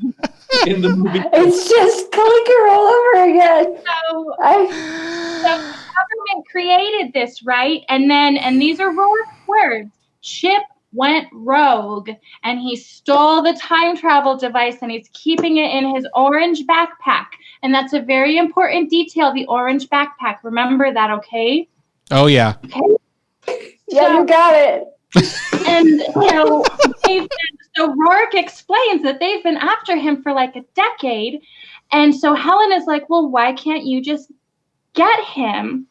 [SPEAKER 3] It's just Clicker all over again.
[SPEAKER 4] So the government created this, right? And these are Rourke's words. Chip went rogue and he stole the time travel device and he's keeping it in his orange backpack. And that's a very important detail, the orange backpack. Remember that, okay?
[SPEAKER 1] Oh, yeah.
[SPEAKER 4] Okay.
[SPEAKER 3] Yeah, you got it.
[SPEAKER 4] And, so Rourke explains that they've been after him for like a decade. And so Helen is like, well, why can't you just get him?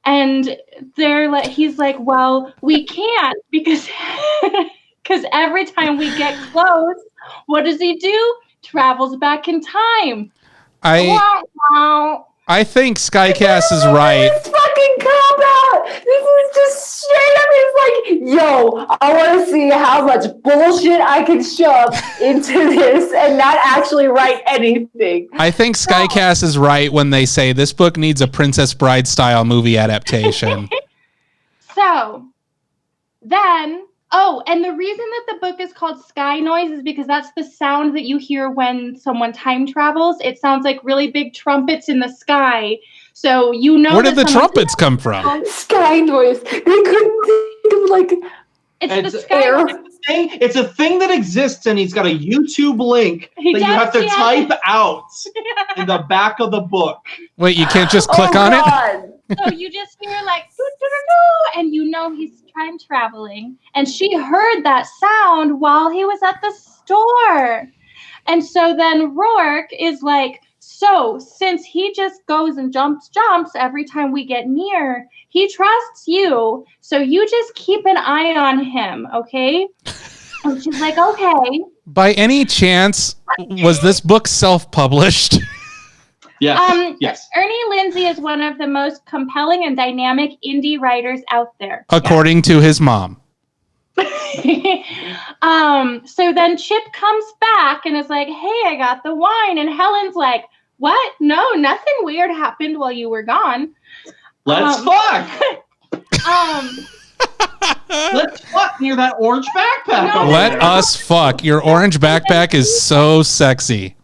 [SPEAKER 4] And he's like, well, we can't because every time we get close, what does he do? Travels back in time.
[SPEAKER 1] I think Skycast is right.
[SPEAKER 3] This fucking cop out. This is just straight up. He's like, yo, I want to see how much bullshit I can shove into this and not actually write anything.
[SPEAKER 1] I think Skycast is right when they say this book needs a Princess Bride style movie adaptation.
[SPEAKER 4] So then, and the reason that the book is called Sky Noise is because that's the sound that you hear when someone time travels. It sounds like really big trumpets in the sky. So you know.
[SPEAKER 1] Where did the trumpets come from?
[SPEAKER 3] Sky Noise. They couldn't think of like.
[SPEAKER 4] It's the sky.
[SPEAKER 2] It's a thing that exists, and he's got a YouTube link that you have to type out in the back of the book.
[SPEAKER 1] Wait, you can't just click on it?
[SPEAKER 4] So you just hear like, doo-doo-doo-doo, and you know he's time traveling. And she heard that sound while he was at the store. And so then Rourke is like, so since he just goes and jumps every time we get near, he trusts you. So you just keep an eye on him, okay? And she's like, okay.
[SPEAKER 1] By any chance, was this book self-published?
[SPEAKER 2] Yes. Yes.
[SPEAKER 4] Ernie Lindsay is one of the most compelling and dynamic indie writers out there.
[SPEAKER 1] According to his mom.
[SPEAKER 4] So then Chip comes back and is like, hey, I got the wine. And Helen's like, what? No, nothing weird happened while you were gone.
[SPEAKER 2] Let's fuck. Let's fuck near that orange backpack.
[SPEAKER 1] Let us fuck. Your orange backpack is so sexy.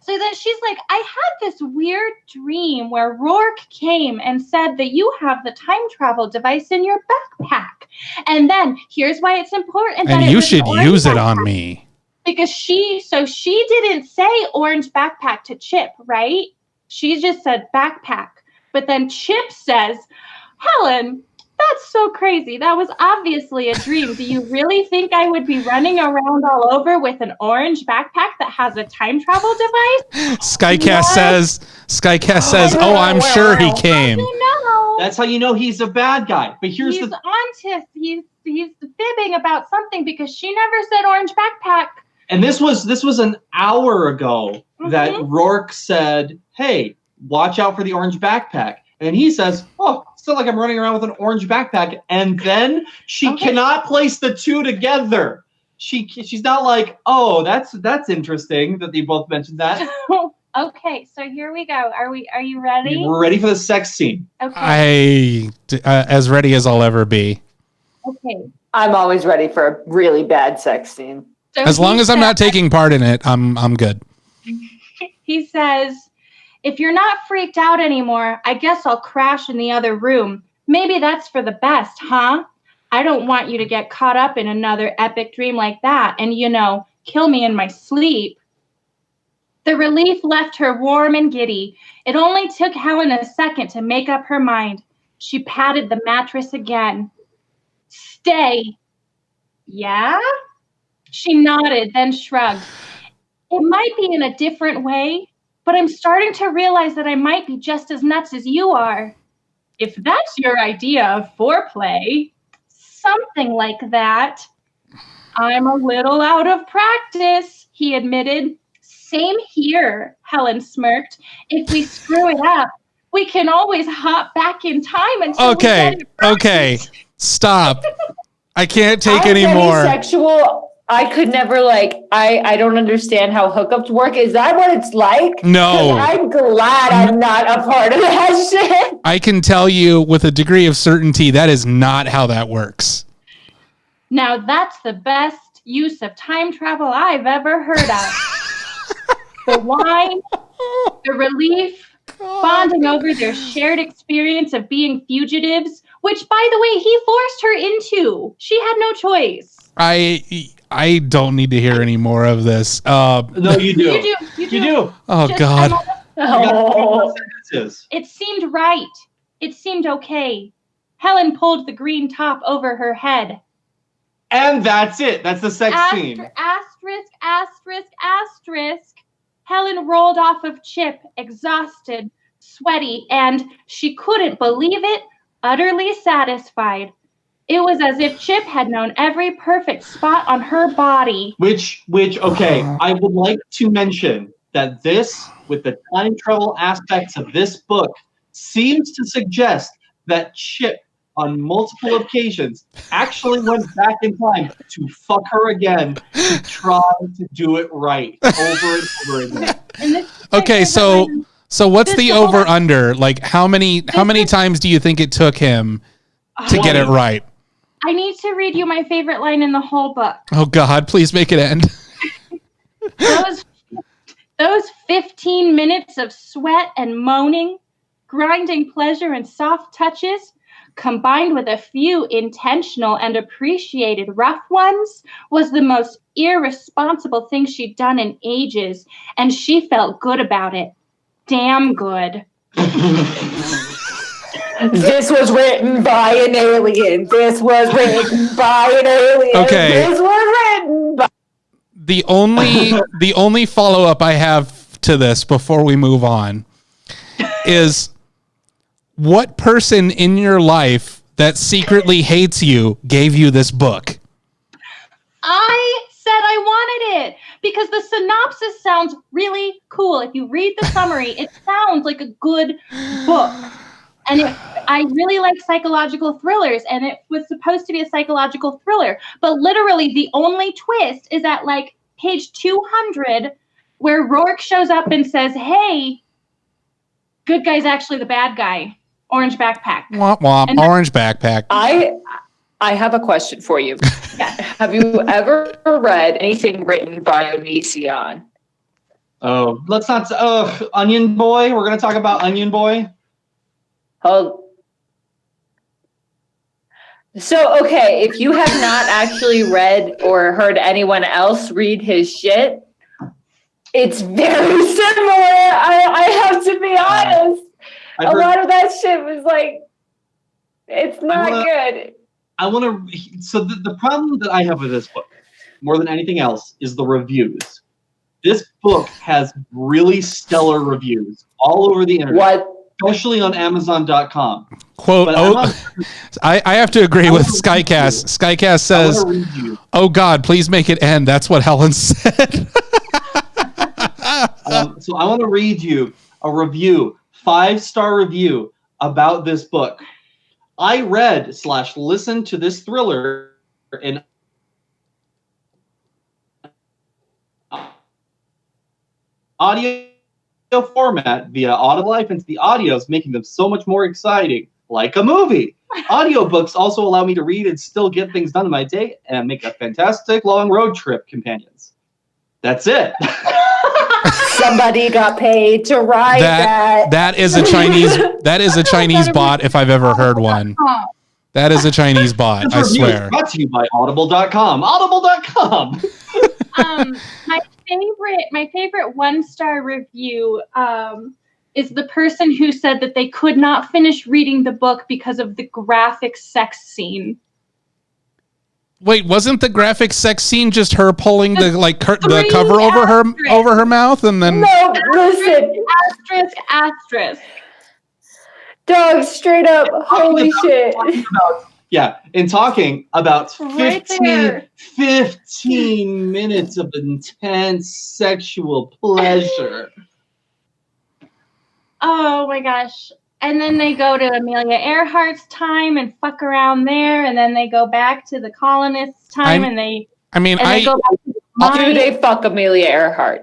[SPEAKER 4] So then she's like, I had this weird dream where Rourke came and said that you have the time travel device in your backpack. And then here's why it's important.
[SPEAKER 1] And you should use it on me.
[SPEAKER 4] Because she didn't say orange backpack to Chip, right? She just said backpack. But then Chip says, Helen, that's so crazy. That was obviously a dream. Do you really think I would be running around all over with an orange backpack that has a time travel device?
[SPEAKER 1] Skycast says, oh, I'm sure he came.
[SPEAKER 2] That's how you know he's a bad guy. But he's
[SPEAKER 4] fibbing about something because she never said orange backpack.
[SPEAKER 2] And this was an hour ago that Rourke said, hey, watch out for the orange backpack. And he says, oh, it's not like I'm running around with an orange backpack. And then she cannot place the two together. she's not like, oh, that's interesting that they both mentioned that.
[SPEAKER 4] Okay, so here we go. Are you ready?
[SPEAKER 2] We're ready for the sex scene.
[SPEAKER 4] Okay.
[SPEAKER 1] As ready as I'll ever be.
[SPEAKER 4] Okay.
[SPEAKER 3] I'm always ready for a really bad sex scene.
[SPEAKER 4] So
[SPEAKER 1] As long as I'm not taking part in it, I'm good.
[SPEAKER 4] He says, if you're not freaked out anymore, I guess I'll crash in the other room. Maybe that's for the best, huh? I don't want you to get caught up in another epic dream like that and, kill me in my sleep. The relief left her warm and giddy. It only took Helen a second to make up her mind. She patted the mattress again. Stay. Yeah? She nodded, then shrugged. It might be in a different way, but I'm starting to realize that I might be just as nuts as you are. If that's your idea of foreplay, something like that. I'm a little out of practice, he admitted. Same here, Helen smirked. If we screw it up, we can always hop back in time until we get it right.
[SPEAKER 1] Okay. Stop. I can't take
[SPEAKER 3] I'm
[SPEAKER 1] anymore.
[SPEAKER 3] Sexual. I could never I don't understand how hookups work. Is that what it's like?
[SPEAKER 1] No.
[SPEAKER 3] I'm glad I'm not a part of that shit.
[SPEAKER 1] I can tell you with a degree of certainty that is not how that works.
[SPEAKER 4] Now that's the best use of time travel I've ever heard of. The wine, the relief, bonding over their shared experience of being fugitives, which, by the way, he forced her into. She had no choice.
[SPEAKER 1] I don't need to hear any more of this.
[SPEAKER 2] No, you do.
[SPEAKER 4] You do.
[SPEAKER 1] Oh, God.
[SPEAKER 4] It seemed right. It seemed okay. Helen pulled the green top over her head.
[SPEAKER 2] And that's it. That's the sex scene.
[SPEAKER 4] Asterisk, asterisk, asterisk. Helen rolled off of Chip, exhausted, sweaty, and, she couldn't believe it, utterly satisfied. It was as if Chip had known every perfect spot on her body.
[SPEAKER 2] Which, okay, I would like to mention that this, with the time travel aspects of this book, seems to suggest that Chip, on multiple occasions, actually went back in time to fuck her again to try to do it right over and over again.
[SPEAKER 1] Okay, so what's the over under? Like how many times do you think it took him to get it right?
[SPEAKER 4] I need to read you my favorite line in the whole book.
[SPEAKER 1] Oh God, please make it end.
[SPEAKER 4] Those 15 minutes of sweat and moaning, grinding pleasure and soft touches, combined with a few intentional and appreciated rough ones, was the most irresponsible thing she'd done in ages, and she felt good about it. Damn good.
[SPEAKER 3] This was written by an alien. This was written by an alien.
[SPEAKER 1] Okay.
[SPEAKER 3] This was written by...
[SPEAKER 1] The only follow-up I have to this before we move on is... What person in your life that secretly hates you gave you this book?
[SPEAKER 4] I said I wanted it because the synopsis sounds really cool. If you read the summary, it sounds like a good book. And I really like psychological thrillers, and it was supposed to be a psychological thriller. But literally the only twist is at page 200 where Rourke shows up and says, hey, good guy's actually the bad guy. Orange backpack.
[SPEAKER 1] Womp womp. Orange backpack.
[SPEAKER 3] I have a question for you.
[SPEAKER 4] Yeah.
[SPEAKER 3] Have you ever read anything written by Onision?
[SPEAKER 2] Oh, let's not. Onion Boy. We're gonna talk about Onion Boy.
[SPEAKER 3] Oh. So, okay, if you have not actually read or heard anyone else read his shit, it's very similar. I have to be honest. A lot of that shit was it's not good.
[SPEAKER 2] So the problem that I have with this book, more than anything else, is the reviews. This book has really stellar reviews all over the internet.
[SPEAKER 3] What?
[SPEAKER 2] Especially on Amazon.com.
[SPEAKER 1] Quote, I have to agree with Skycast. Skycast says, oh God, please make it end. That's what Helen said.
[SPEAKER 2] So I want to read you a review, 5-star review about this book. I read / listened to this thriller in audio format via Audible Life into the audios, making them so much more exciting, like a movie. Audiobooks also allow me to read and still get things done in my day and make a fantastic long road trip companions. That's it.
[SPEAKER 3] Somebody got paid to write that.
[SPEAKER 1] That is a Chinese bot if I've ever heard one. That is a Chinese bot, I swear.
[SPEAKER 2] Brought to you by Audible.com. Audible.com.
[SPEAKER 4] My favorite 1-star review is the person who said that they could not finish reading the book because of the graphic sex scene.
[SPEAKER 1] Wait, wasn't the graphic sex scene just her pulling the cover over her mouth and then?
[SPEAKER 3] No, listen.
[SPEAKER 4] Asterisk.
[SPEAKER 3] Dog, straight up, holy shit.
[SPEAKER 2] In talking about
[SPEAKER 4] Right
[SPEAKER 2] 15 minutes of intense sexual pleasure.
[SPEAKER 4] Oh my gosh. And then they go to Amelia Earhart's time and fuck around there, and then they go back to the colonists' time, and they go back to
[SPEAKER 3] do they fuck Amelia Earhart?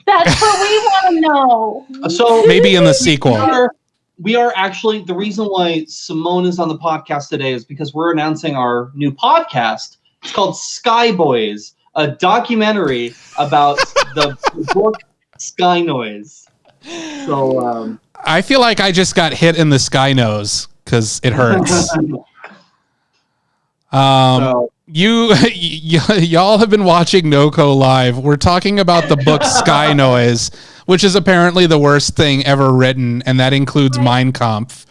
[SPEAKER 4] That's what we want to know.
[SPEAKER 2] So
[SPEAKER 1] maybe in the sequel.
[SPEAKER 2] We are actually, the reason why Simone is on the podcast today is because we're announcing our new podcast. It's called Sky Boys, a documentary about the book Sky Noise. So
[SPEAKER 1] I feel like I just got hit in the sky nose because it hurts. Y'all have been watching NoCo Live. We're talking about the book Sky Noise, which is apparently the worst thing ever written, and that includes Mein Kampf.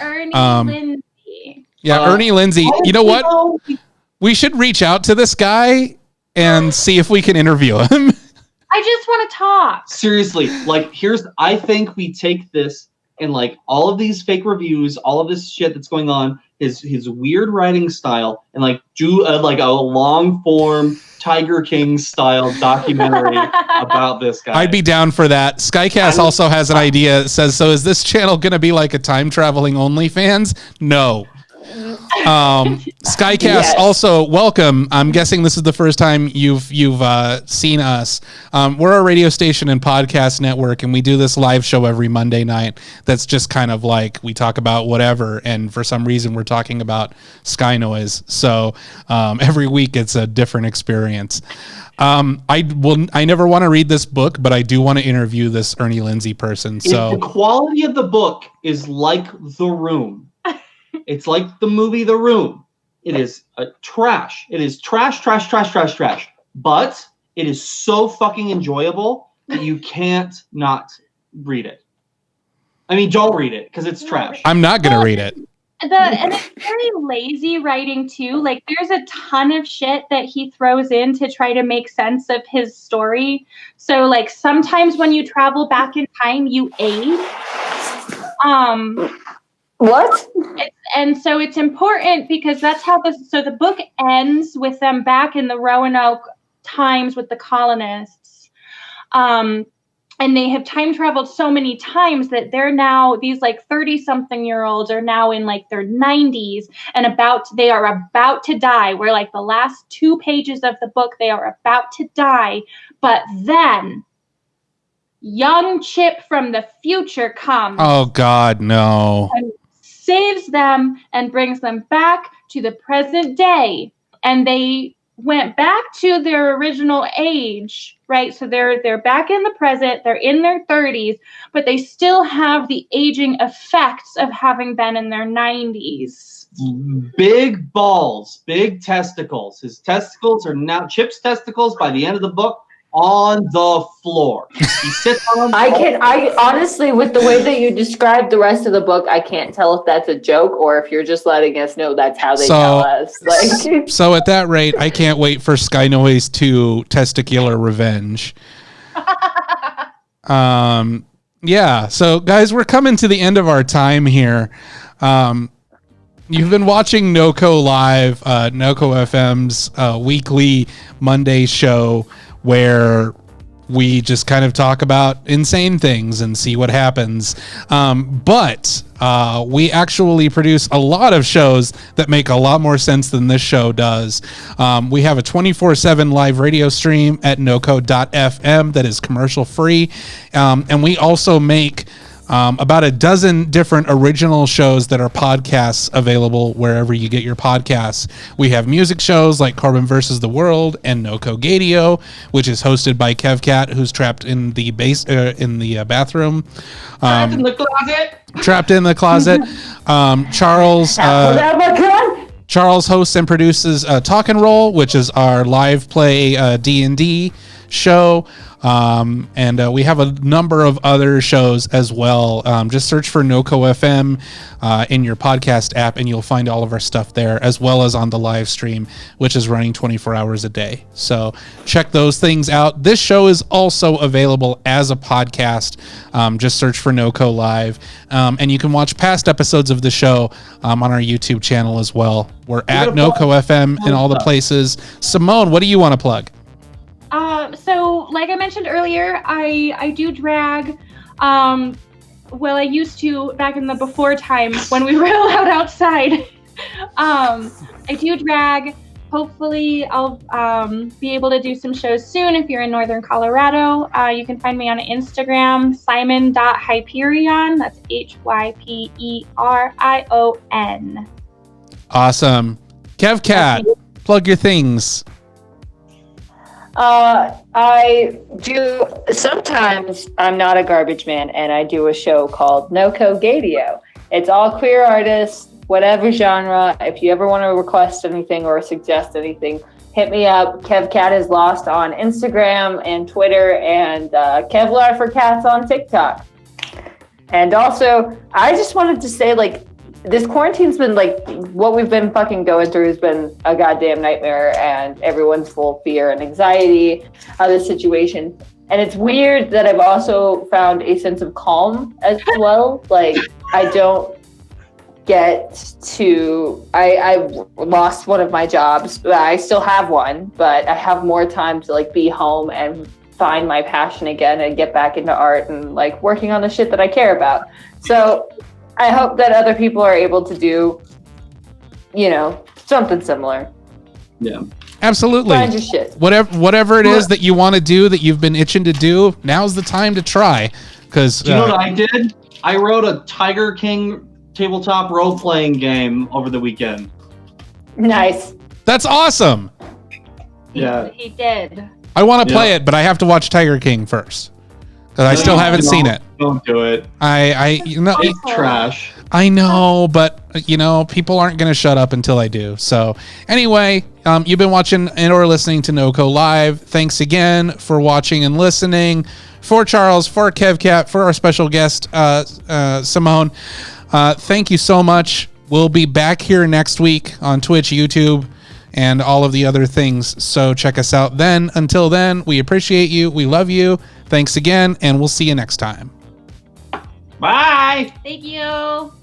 [SPEAKER 4] Ernie Lindsay.
[SPEAKER 1] Yeah, Ernie Lindsay. You know what? We should reach out to this guy and see if we can interview him.
[SPEAKER 4] I just want to talk.
[SPEAKER 2] Seriously, I think we take this and all of these fake reviews, all of this shit that's going on, his weird writing style, and do a long form Tiger King style documentary about this guy.
[SPEAKER 1] I'd be down for that. Skycast also has an idea that says, so is this channel going to be like a time traveling OnlyFans? No. Skycast also, welcome. I'm guessing this is the first time you've seen us. We're a radio station and podcast network, and we do this live show every Monday night. That's just kind of we talk about whatever, and for some reason we're talking about Sky Noise. So every week it's a different experience. I never want to read this book, but I do want to interview this Ernie Lindsay person. So
[SPEAKER 2] the quality of the book is like The Room. It's like the movie The Room. It is trash. It is trash. But it is so fucking enjoyable that you can't not read it. I mean, don't read it because it's trash.
[SPEAKER 1] I'm not going to read it.
[SPEAKER 4] And it's very lazy writing too. There's a ton of shit that he throws in to try to make sense of his story. So sometimes when you travel back in time, you age.
[SPEAKER 3] What?
[SPEAKER 4] And so it's important because that's how the book ends with them back in the Roanoke times with the colonists. And they have time traveled so many times that they're now, these 30-something-year-olds are now in their 90s and they are about to die. Where the last 2 pages of the book, they are about to die. But then young Chip from the future comes.
[SPEAKER 1] Oh God, no.
[SPEAKER 4] And saves them and brings them back to the present day. And they went back to their original age, right? So they're back in the present, they're in their 30s, but they still have the aging effects of having been in their 90s.
[SPEAKER 2] Big balls, big testicles. His testicles are now Chip's testicles by the end of the book on the floor. He sits on them.
[SPEAKER 3] I honestly, with the way that you described the rest of the book, I can't tell if that's a joke or if you're just letting us know that's how they tell us.
[SPEAKER 1] So at that rate, I can't wait for Sky Noise 2 Testicular Revenge. Yeah. So guys, we're coming to the end of our time here. You've been watching NoCo Live, NoCo FM's weekly Monday show, where we just kind of talk about insane things and see what happens. But we actually produce a lot of shows that make a lot more sense than this show does. We have a 24/7 live radio stream at NoCo.fm that is commercial free. And we also make about a dozen different original shows that are podcasts available wherever you get your podcasts. We have music shows like Corbin versus the World and NoCo Gadio, which is hosted by Kevcat, who's trapped in the bathroom.
[SPEAKER 2] Trapped in the closet.
[SPEAKER 1] Trapped in the closet. Charles hosts and produces Talk and Roll, which is our live play D&D show. And we have a number of other shows as well. Just search for NoCo FM in your podcast app, and you'll find all of our stuff there, as well as on the live stream, which is running 24 hours a day. So check those things out. This show is also available as a podcast. Just search for NoCo Live. And you can watch past episodes of the show on our YouTube channel as well. We're at NoCo FM in all the places. Simone, what do you want to plug?
[SPEAKER 4] So like I mentioned earlier, I do drag. Well, I used to back in the before time when we were allowed outside. I do drag. Hopefully I'll be able to do some shows soon if you're in Northern Colorado. You can find me on Instagram, simon.hyperion. That's HYPERION.
[SPEAKER 1] Awesome. Kevcat, plug your things.
[SPEAKER 3] I do, sometimes I'm not a garbage man, and I do a show called NoCo Gadio. It's all queer artists, whatever genre. If you ever want to request anything or suggest anything, hit me up. Kevcat is lost on Instagram and Twitter, and Kevlar for Cats on TikTok. And also, I just wanted to say, like, this quarantine's been what we've been fucking going through has been a goddamn nightmare, and everyone's full of fear and anxiety of the situation. And it's weird that I've also found a sense of calm as well. Like, I don't get to, I've lost one of my jobs. I still have one, but I have more time to be home and find my passion again and get back into art and working on the shit that I care about. So I hope that other people are able to do, something similar.
[SPEAKER 2] Yeah,
[SPEAKER 1] absolutely.
[SPEAKER 3] Find your shit.
[SPEAKER 1] Whatever it is that you want to do that you've been itching to do, now's the time to try. Because
[SPEAKER 2] you know what I did? I wrote a Tiger King tabletop role-playing game over the weekend.
[SPEAKER 3] Nice.
[SPEAKER 1] That's awesome.
[SPEAKER 2] Yeah,
[SPEAKER 4] He did.
[SPEAKER 1] I want to play it, but I have to watch Tiger King first. Because I still haven't seen it.
[SPEAKER 2] Don't do it. It's trash.
[SPEAKER 1] I know, but people aren't going to shut up until I do. So anyway, you've been watching and or listening to NoCo Live. Thanks again for watching and listening. For Charles, for Kevcat, for our special guest, Simone, thank you so much. We'll be back here next week on Twitch, YouTube, and all of the other things. So check us out then. Until then, we appreciate you. We love you. Thanks again, and we'll see you next time.
[SPEAKER 2] Bye.
[SPEAKER 4] Thank you.